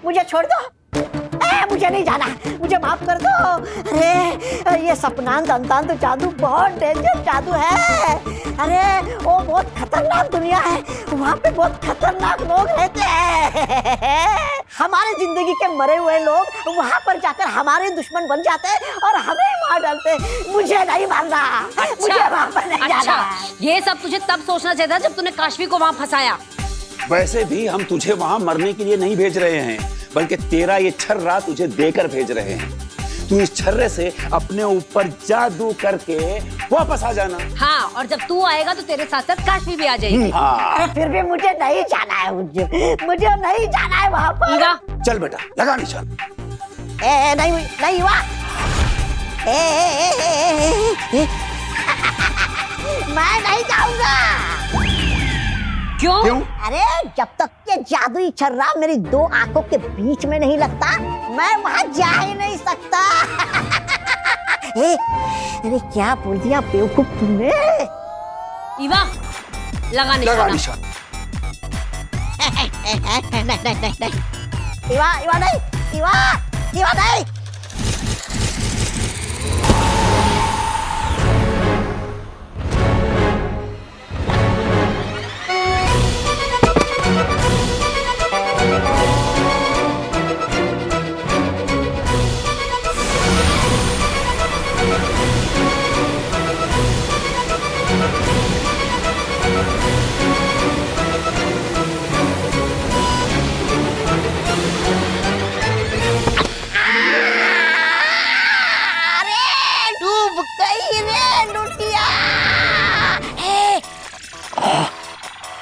मुझे छोड़ दो। मुझे नहीं जाना, मुझे माफ कर दो। अरे ये सपनांत अंतांत जादू बहुत डेंजर जादू है। अरे वो बहुत खतरनाक दुनिया है, वहाँ पे बहुत खतरनाक लोग रहते हैं। हमारे जिंदगी के मरे हुए लोग वहाँ पर जाकर हमारे दुश्मन बन जाते हैं और हमें मार डालते। मुझे नहीं मारना, मुझे वहाँ पर नहीं जाना। ये सब तुझे तब सोचना चाहिए था जब तूने काशवी को वहाँ फंसाया। वैसे भी हम तुझे वहां मरने के लिए नहीं भेज रहे हैं, बल्कि तेरा ये छर्रा तुझे देकर भेज रहे हैं। तू इस छर्रे से अपने ऊपर जादू करके वापस आ जाना। हाँ, और जब तू आएगा तो तेरे साथ साथ काशवी भी आ जाएगी। हाँ। अरे फिर भी मुझे नहीं जाना है, मुझे नहीं जाना है वहाँ पर। ईवा, चल बेटा, लगा निशान। नहीं नहीं हुआ। मैं नहीं जाऊंगा। क्यों? अरे जब तक के जादुई छर्रा मेरी दो आंखों के बीच में नहीं लगता, मैं वहां जा ही नहीं सकता। अरे क्या बोल दिया बेवकूफ तुमने? ईवा, लगा निशान। नहीं। इवा नहीं।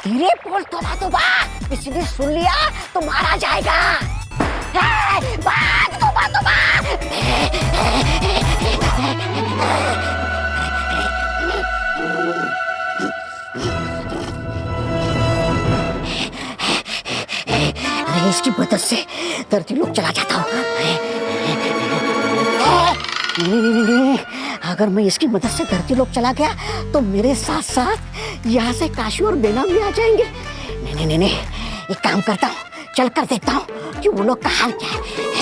धीरे बोल तो बात, किसी ने सुन लिया तो मारा जाएगा। बात तो बात। अरे इसकी मदद से धरती लोक चला जाता हूँ। नहीं, अगर मैं इसकी मदद से धरती लोक चला गया तो मेरे साथ साथ यहाँ से काशी और बेना भी आ जाएंगे। नहीं, एक काम करता हूँ, चल कर देखता हूँ कि वो लोग का हाल क्या है।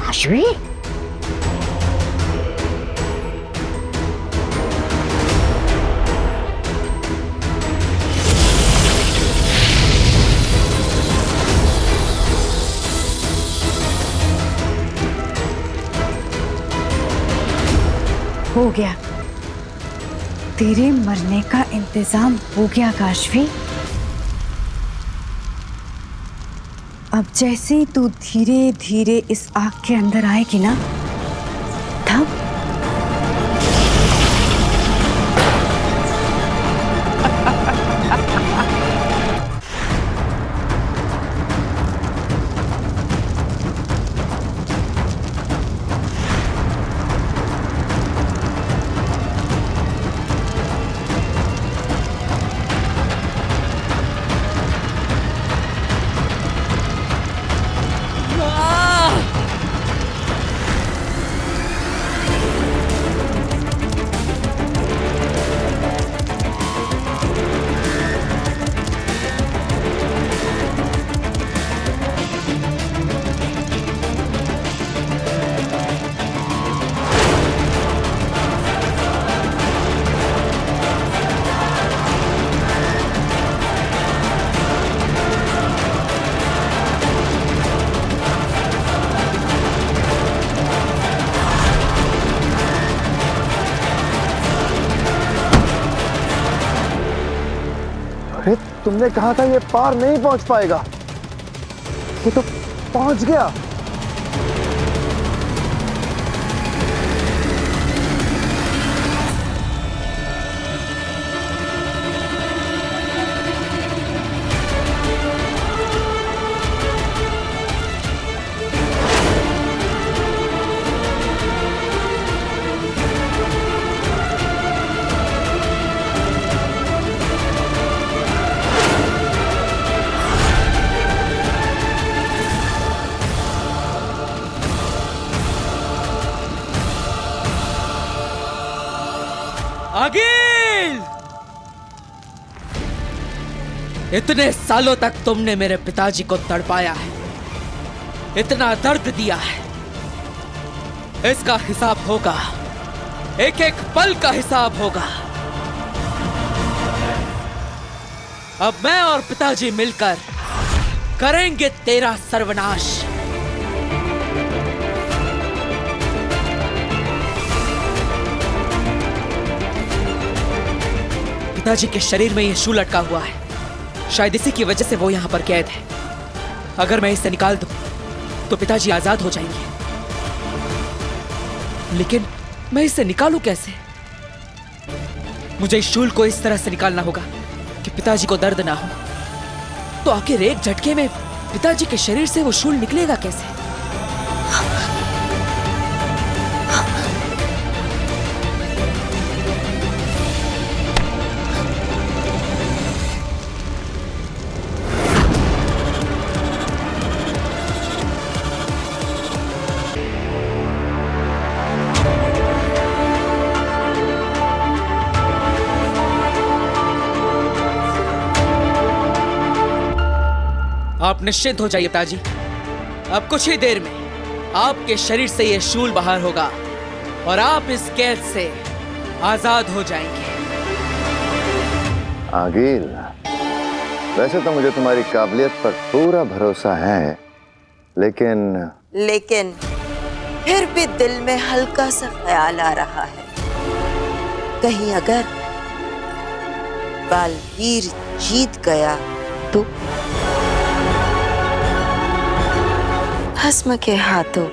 काशवी, हो गया, तेरे मरने का इंतजाम हो गया काशवी। अब जैसे ही तू धीरे धीरे इस आग के अंदर आएगी ना, तब तुमने कहा था ये पार नहीं पहुंच पाएगा, ये तो पहुंच गया। अगिल! इतने सालों तक तुमने मेरे पिताजी को तड़पाया है, इतना दर्द दिया है, इसका हिसाब होगा, एक एक पल का हिसाब होगा। अब मैं और पिताजी मिलकर करेंगे तेरा सर्वनाश। पिताजी के शरीर में यह शूल लटका हुआ है, शायद इसी की वजह से वो यहां पर कैद है। अगर मैं इसे निकाल दूं तो पिताजी आजाद हो जाएंगे, लेकिन मैं इसे निकालूं कैसे? मुझे इस शूल को इस तरह से निकालना होगा कि पिताजी को दर्द ना हो। तो आखिर एक झटके में पिताजी के शरीर से वो शूल निकलेगा कैसे? आप निश्चिंत हो जाइए पिताजी, अब कुछ ही देर में आपके शरीर से यह शूल बाहर होगा और आप इस कैद से आजाद हो जाएंगे। आगिल, वैसे तो मुझे तुम्हारी काबिलियत पर पूरा भरोसा है, लेकिन फिर भी दिल में हल्का सा ख्याल आ रहा है, कहीं अगर बालवीर जीत गया तो भस्म के हाथों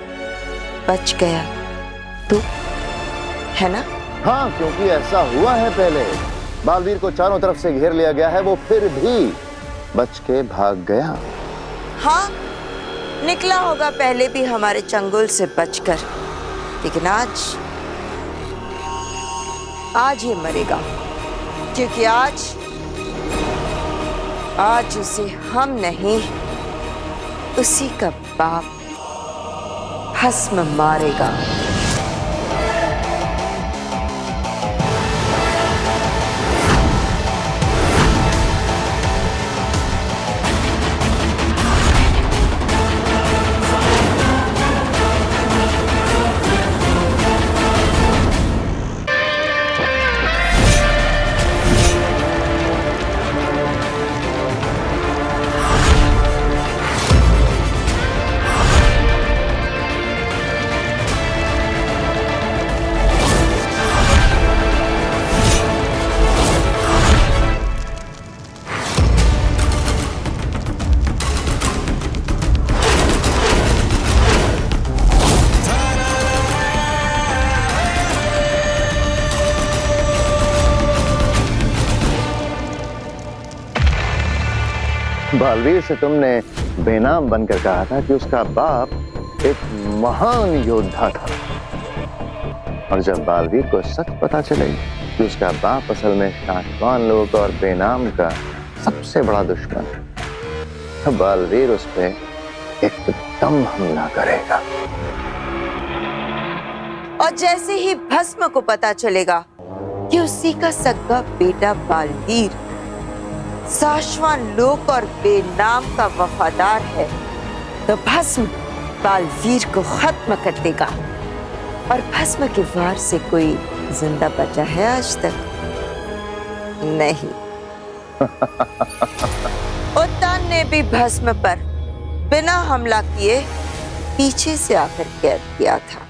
बच गया तो, है ना? हाँ, क्योंकि ऐसा हुआ है पहले। बालवीर को चारों तरफ से घेर लिया गया है, वो फिर भी बच के भाग गया। हाँ, निकला होगा पहले भी हमारे चंगुल से बचकर, लेकिन आज ये मरेगा, क्योंकि आज उसे हम नहीं, उसी का बाप भस्म मारेगा। बालवीर से तुमने बेनाम बनकर कहा था कि उसका बाप एक महान योद्धा था, और जब बालवीर को सच पता चलेगी कि उसका बाप असल में शातवाहन लोग और बेनाम का सबसे बड़ा दुश्मन, तो बालवीर उस पे एकदम हमला करेगा। और जैसे ही भस्म को पता चलेगा कि उसी का सगा बेटा बालवीर शाश्वान लोक और बेनाम का वफादार है, तो भस्म बालवीर को खत्म कर देगा। और भस्म के वार से कोई जिंदा बचा है आज तक? नहीं। उत्तान ने भी भस्म पर बिना हमला किए पीछे से आकर कैद किया था।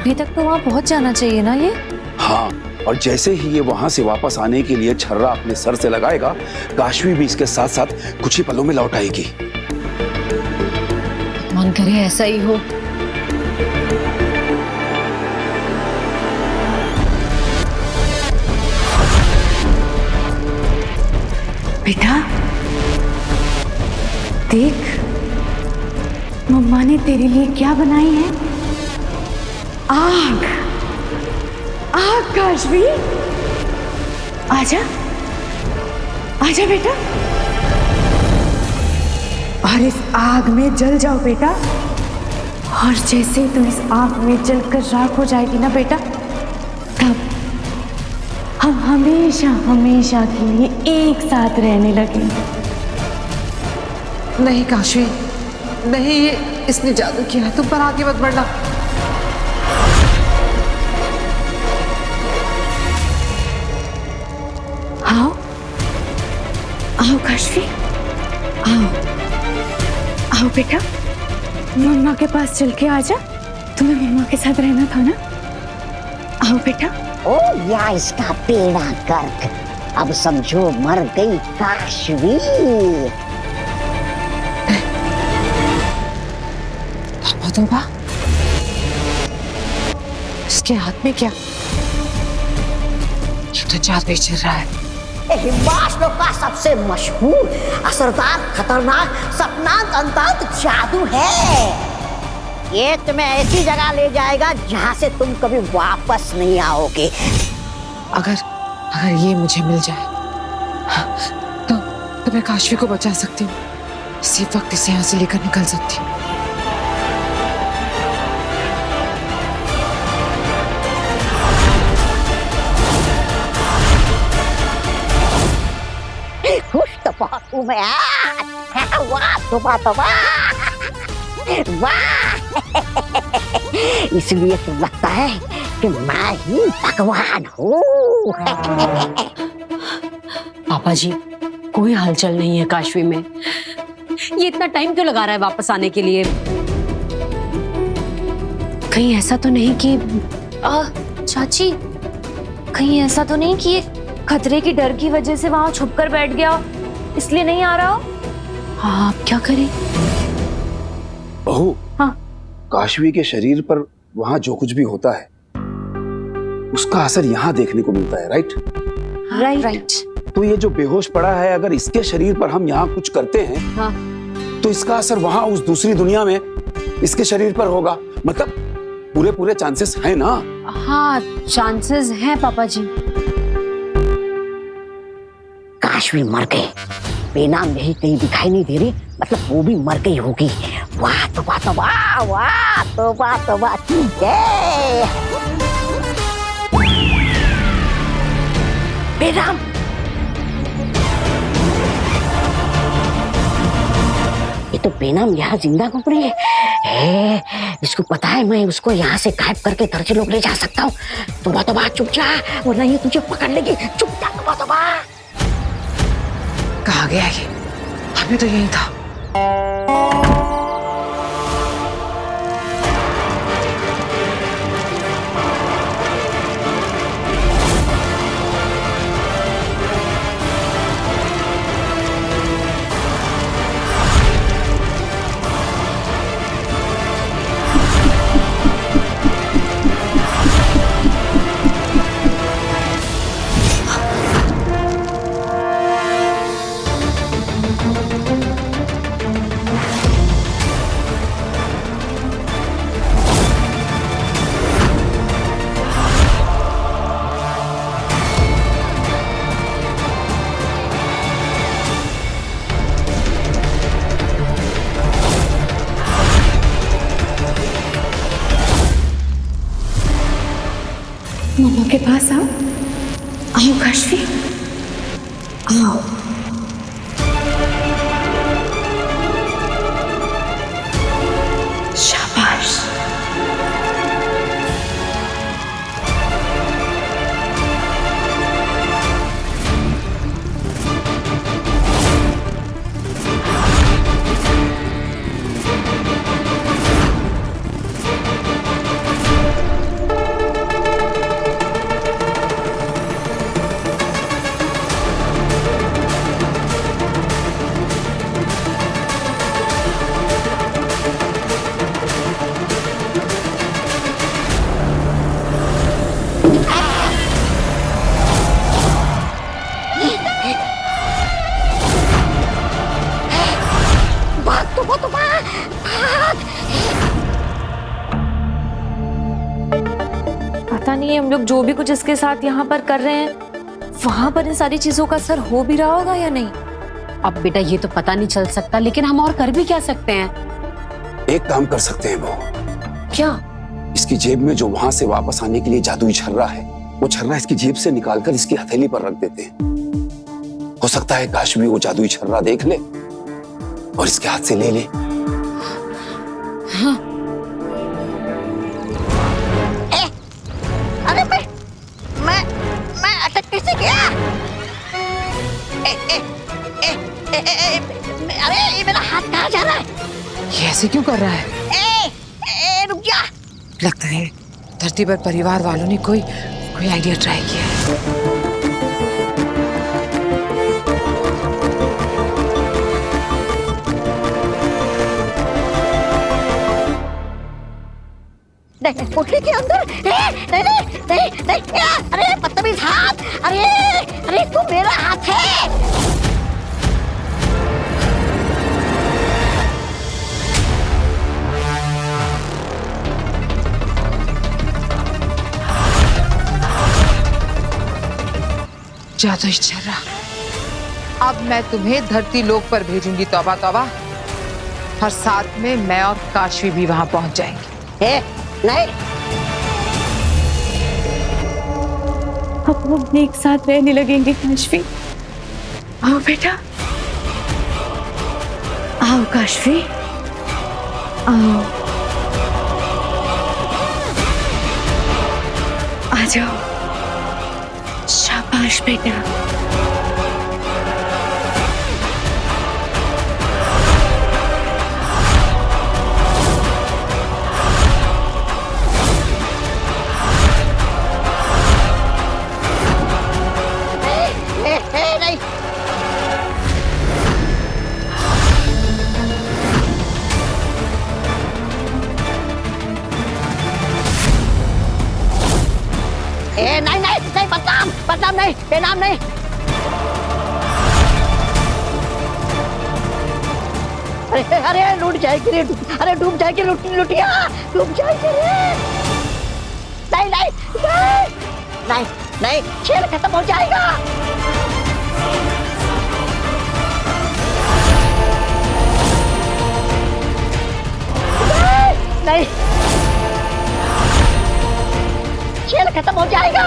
अभी तक तो वहाँ पहुँच जाना चाहिए ना ये। हाँ, और जैसे ही ये वहां से वापस आने के लिए छर्रा अपने सर से लगाएगा, काशवी भी इसके साथ साथ कुछ ही पलों में लौट आएगी। मन करे ऐसा ही हो। बेटा देख, मम्मा ने तेरे लिए क्या बनाई है। आग, आग काशवी, आजा आजा बेटा, और इस आग में जल जाओ बेटा। और जैसे ही तू इस आग में जलकर राख हो जाएगी ना बेटा, तब हम हमेशा हमेशा के लिए एक साथ रहने लगेंगे। नहीं काशवी, नहीं, ये इसने जादू किया है, तुम पर आगे मत बढ़ना। आओ आओ काशवी, आओ आओ बेटा, मम्मा के पास चल के आजा, तुम्हें मम्मा के साथ रहना था ना। आओ बेटा। ओ या इसका पेड़ा गर्क, अब समझो मर गई काशवी। तौबा, इसके हाथ में क्या? ये तो जादू ही चल रहा है। हिमाचलों का सबसे मशहूर, असरदार, खतरनाक, सपनांत अंतांत जादू है। ये तुम्हें ऐसी जगह ले जाएगा जहाँ से तुम कभी वापस नहीं आओगे। अगर ये मुझे मिल जाए तो मैं काशवी को बचा सकती हूँ। इसी वक्त इसे यहाँ से लेकर निकल सकती हूँ। खुश तो बहुत हूँ मैं। वाह तोबा तोबा, वाह। इसलिए तो लगता है कि मैं ही भगवान हूँ। पापा जी, कोई हलचल नहीं है काशवी में। ये इतना टाइम क्यों लगा रहा है वापस आने के लिए? कहीं ऐसा तो नहीं कि चाची, कहीं ऐसा तो नहीं कि ये खतरे की डर की वजह से वहां छुप कर बैठ गया, इसलिए नहीं आ रहा हो? हाँ, अब क्या करें? बहू, हाँ, काशवी के शरीर पर वहां जो कुछ भी होता है उसका असर यहाँ देखने को मिलता है, राइट? राइट। तो ये जो बेहोश पड़ा है, अगर इसके शरीर पर हम यहाँ कुछ करते हैं, हाँ, तो इसका असर वहां उस दूसरी दुनिया में इसके शरीर पर होगा। मतलब पूरे चांसेस है ना? हाँ, चांसेस हैं पापा जी। काशवी मर गए, बेनाम यही कहीं दिखाई नहीं दे रही, मतलब वो भी मर गई होगी। वाह तोबा तोबा, वाह तोबा तोबा, ठीक है। बेनाम, ये तो बेनाम यहाँ जिंदा घूम रही है। इसको पता है मैं उसको यहाँ से गायब करके दर्जन लोग ले जा सकता हूँ। तोबा तोबा, चुप जा, वरना ये तुझे पकड़ लेगी। चुप जा तोबा तोबा। कहाँ गया ये? अभी तो यही था। मम्मा के पास आओ, आओ काशवी, आओ। शाबाश। वो तो भाग। पता नहीं हम लोग जो भी कुछ इसके साथ यहाँ पर कर रहे हैं, वहां पर इन सारी चीजों का असर हो भी रहा होगा या नहीं। अब बेटा ये तो पता नहीं चल सकता, लेकिन हम और कर भी क्या सकते हैं? एक काम कर सकते हैं वो, क्या? इसकी जेब में जो वहां से वापस आने के लिए जादुई छर्रा है, वो छर्रा इसकी जेब से निकालकर इसकी हथेली पर रख देते हैं। हो सकता है काशवी वो जादुई छर्रा देख ले और इसके हाथ से ले ले। हाँ। अरे मैं अटक कैसे गया? अरे ये मेरा हाथ कहाँ जा रहा है? ये ऐसे क्यों कर रहा है? रुक जा। लगता है धरती पर परिवार वालों ने कोई आइडिया ट्राई किया है। नहीं, पोटली के अंदर नहीं, अरे बदतमीज हाथ, अरे तू मेरा हाथ है। जादुई छर्रा, अब मैं तुम्हें धरती लोक पर भेजूंगी। तौबा तौबा। और साथ में मैं और काशवी भी वहां पहुंच जाएंगे। नहीं, अब हम एक साथ रहने लगेंगे काशवी। आओ बेटा, आओ काशवी, आओ, आ जाओ। शाबाश बेटा। नहीं, नहीं, बदनाम नहीं, बेनाम नहीं। अरे लूट जाएगी रे, अरे डूब जाएगी लुटिया, डूब जाएगी रे। नहीं, खेल खत्म हो जाएगा। नहीं, खेल खत्म हो जाएगा।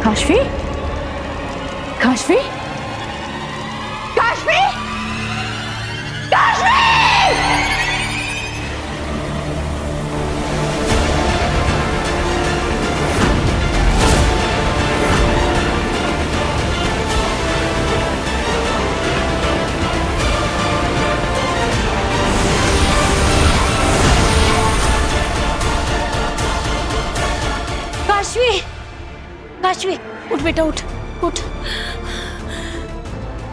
काशवी, काशवी, काशवी, काशवी! काशवी, उठ बेटा, उठ।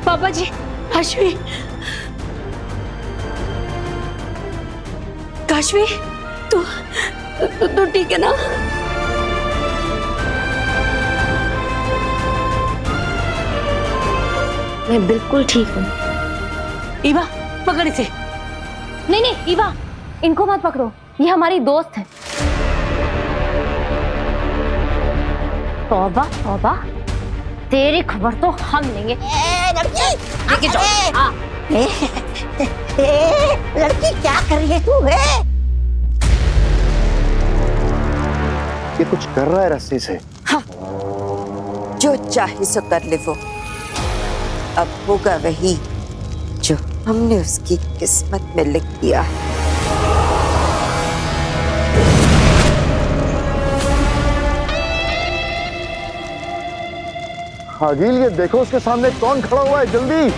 पापा जी, काशवी, काशवी, तू ठीक है ना? मैं बिल्कुल ठीक हूँ। ईवा, पकड़ इसे। नहीं, ईवा, इनको मत पकड़ो, ये हमारी दोस्त है। तौबा, तेरी खबर तो हम लेंगे। लेके जाओ। लड़की क्या कर रही है तू? ये कुछ कर रहा है रस्सी से। हाँ, जो चाहे सो कर ले वो। अब होगा वही जो हमने उसकी किस्मत में लिख दिया है। हागिल, ये देखो उसके सामने कौन खड़ा हुआ है, जल्दी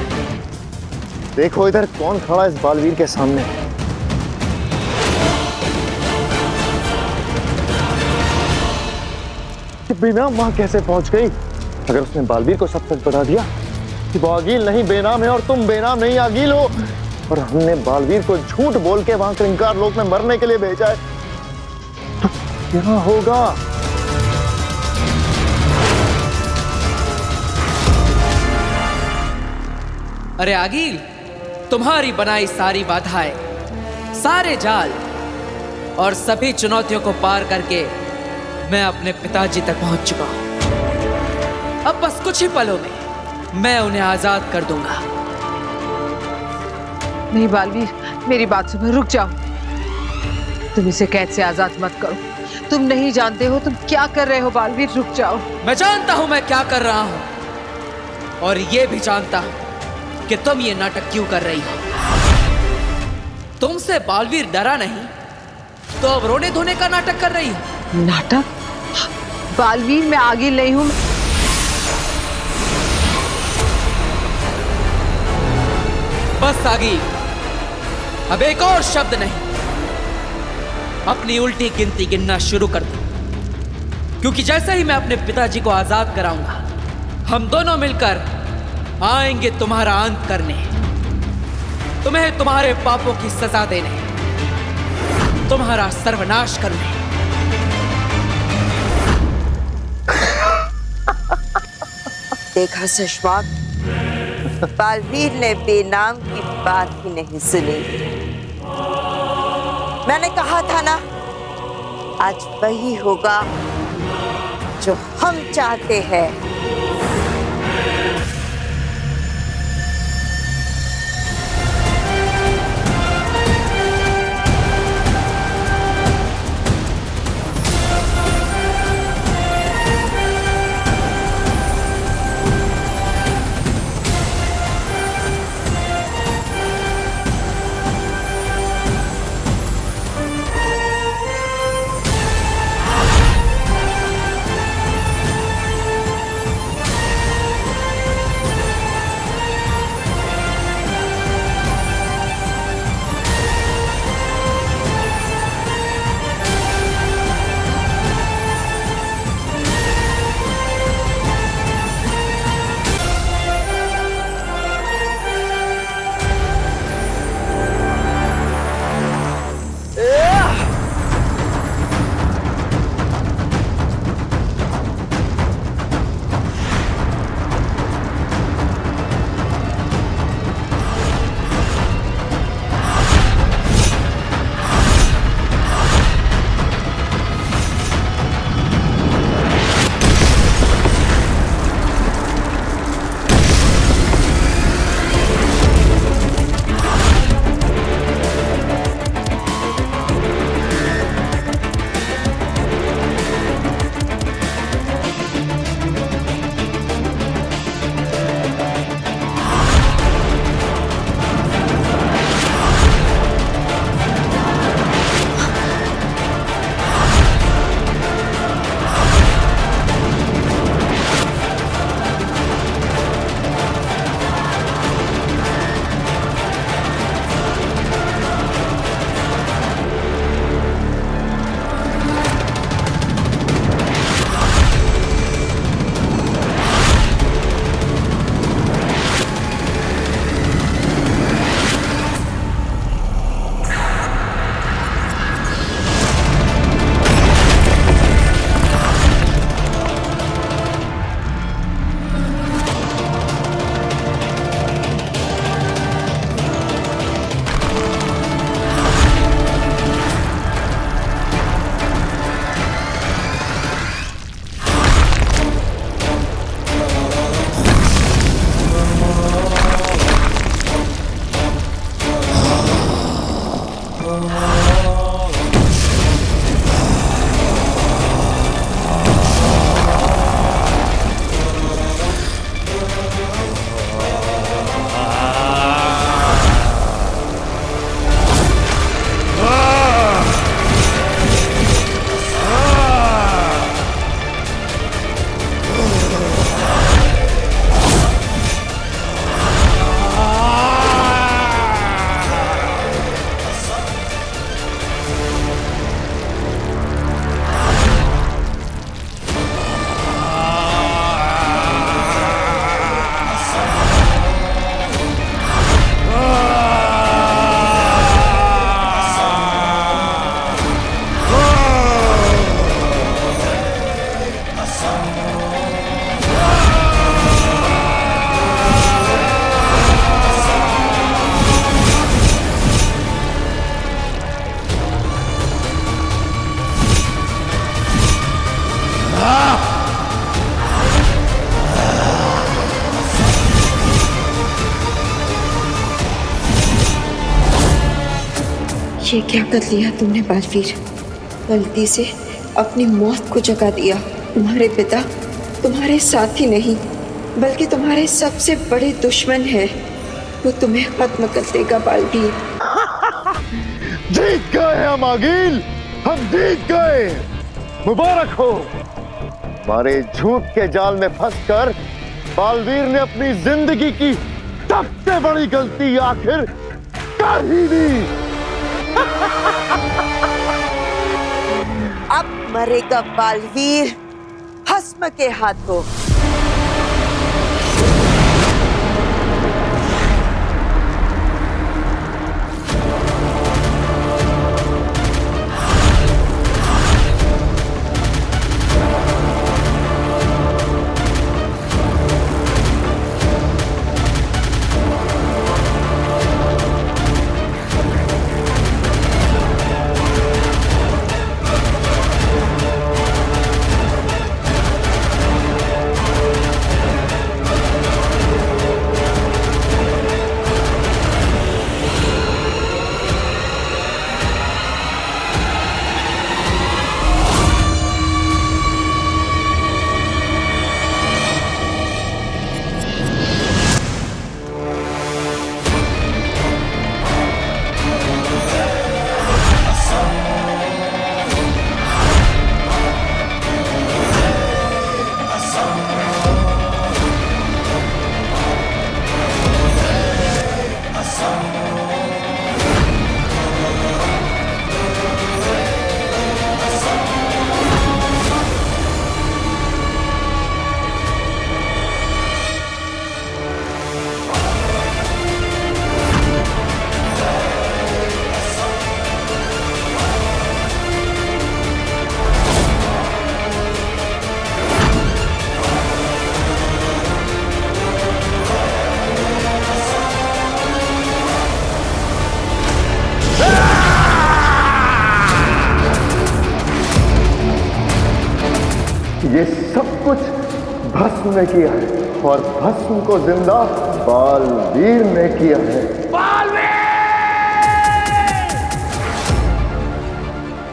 देखो इधर कौन खड़ा है इस बालवीर के सामने। बिना मां कैसे पहुंच गई? अगर उसने बालवीर को सब सच बता दिया कि वो आगील नहीं बेनाम है और तुम बेनाम नहीं आगील हो, और हमने बालवीर को झूठ बोल के वहां कृंकार लोक में मरने के लिए भेजा है, तो क्या होगा? अरे आगील, तुम्हारी बनाई सारी बाधाएं, सारे जाल और सभी चुनौतियों को पार करके मैं अपने पिताजी तक पहुंच चुका हूं। अब बस कुछ ही पलों में मैं उन्हें आजाद कर दूंगा। नहीं बालवीर, मेरी बात सुनो, रुक जाओ। तुम इसे कैद से आजाद मत करो। तुम नहीं जानते हो तुम क्या कर रहे हो बालवीर, रुक जाओ। मैं जानता हूं मैं क्या कर रहा हूं, और ये भी जानता हूं कि तुम ये नाटक क्यों कर रही हो। तुमसे बालवीर डरा नहीं तो अब रोने धोने का नाटक कर रही हो। नाटक? बालवीर, मैं आगील नहीं हूं। बस आगील, अब एक और शब्द नहीं, अपनी उल्टी गिनती गिनना शुरू कर दो, क्योंकि जैसे ही मैं अपने पिताजी को आजाद कराऊंगा, हम दोनों मिलकर आएंगे तुम्हारा अंत करने, तुम्हें तुम्हारे पापों की सजा देने, तुम्हारा सर्वनाश करने। देखा सुषमा, बालवीर ने बेनाम की बात ही नहीं सुनी। मैंने कहा था ना, आज वही होगा जो हम चाहते हैं। ये क्या कर लिया तुमने बालवीर? गलती से अपनी मौत को जगा दिया। तुम्हारे पिता तुम्हारे साथी नहीं बल्कि तुम्हारे सबसे बड़े दुश्मन है। वो तुम्हें खत्म कर देगा बालवीर। जीत गए हम आगिल, हम जीत गए। मुबारक हो। हमारे झूठ के जाल में फंसकर बालवीर ने अपनी जिंदगी की सबसे बड़ी गलती आखिर कर ही दी। अब मरेगा बालवीर भस्म के हाथों। ये सब कुछ भस्म ने किया है और भस्म को जिंदा बालवीर ने किया है।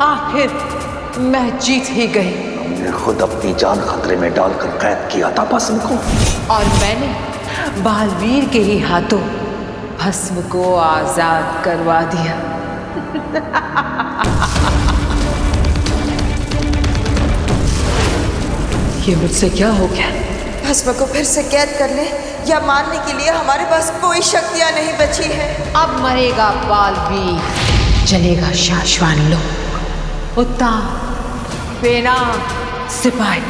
आखिर मैं जीत ही गई। हमने खुद अपनी जान खतरे में डालकर कैद किया था भस्म को, और मैंने बालवीर के ही हाथों भस्म को आजाद करवा दिया। ये मुझसे क्या हो गया? भस्म को फिर से कैद करने या मारने के लिए हमारे पास कोई शक्तियां नहीं बची है। अब मरेगा बालवीर, जलेगा शाश्वान लोक, उत्तान, बेनाम सिपाही,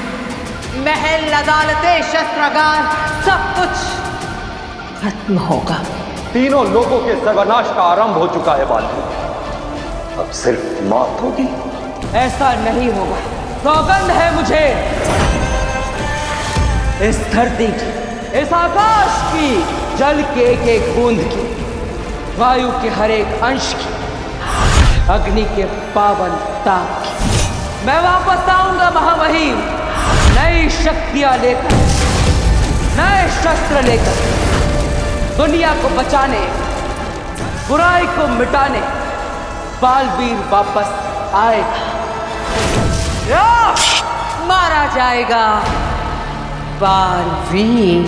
महल, अदालतें, शस्त्रागार, सब कुछ खत्म होगा। तीनों लोगों के सर्वनाश का आरंभ हो चुका है बालवीर। अब सिर्फ मौत होगी। ऐसा नहीं होगा, सौगंध है मुझे। इस धरती की, इस आकाश की, जल के एक एक बूंद की, वायु के हर एक अंश की, अग्नि के पावन ताप की, मैं वापस आऊंगा महामहिम, नई शक्तियां लेकर, नए शस्त्र लेकर, दुनिया को बचाने, बुराई को मिटाने बालवीर वापस आएगा। मारा जाएगा बालवीर।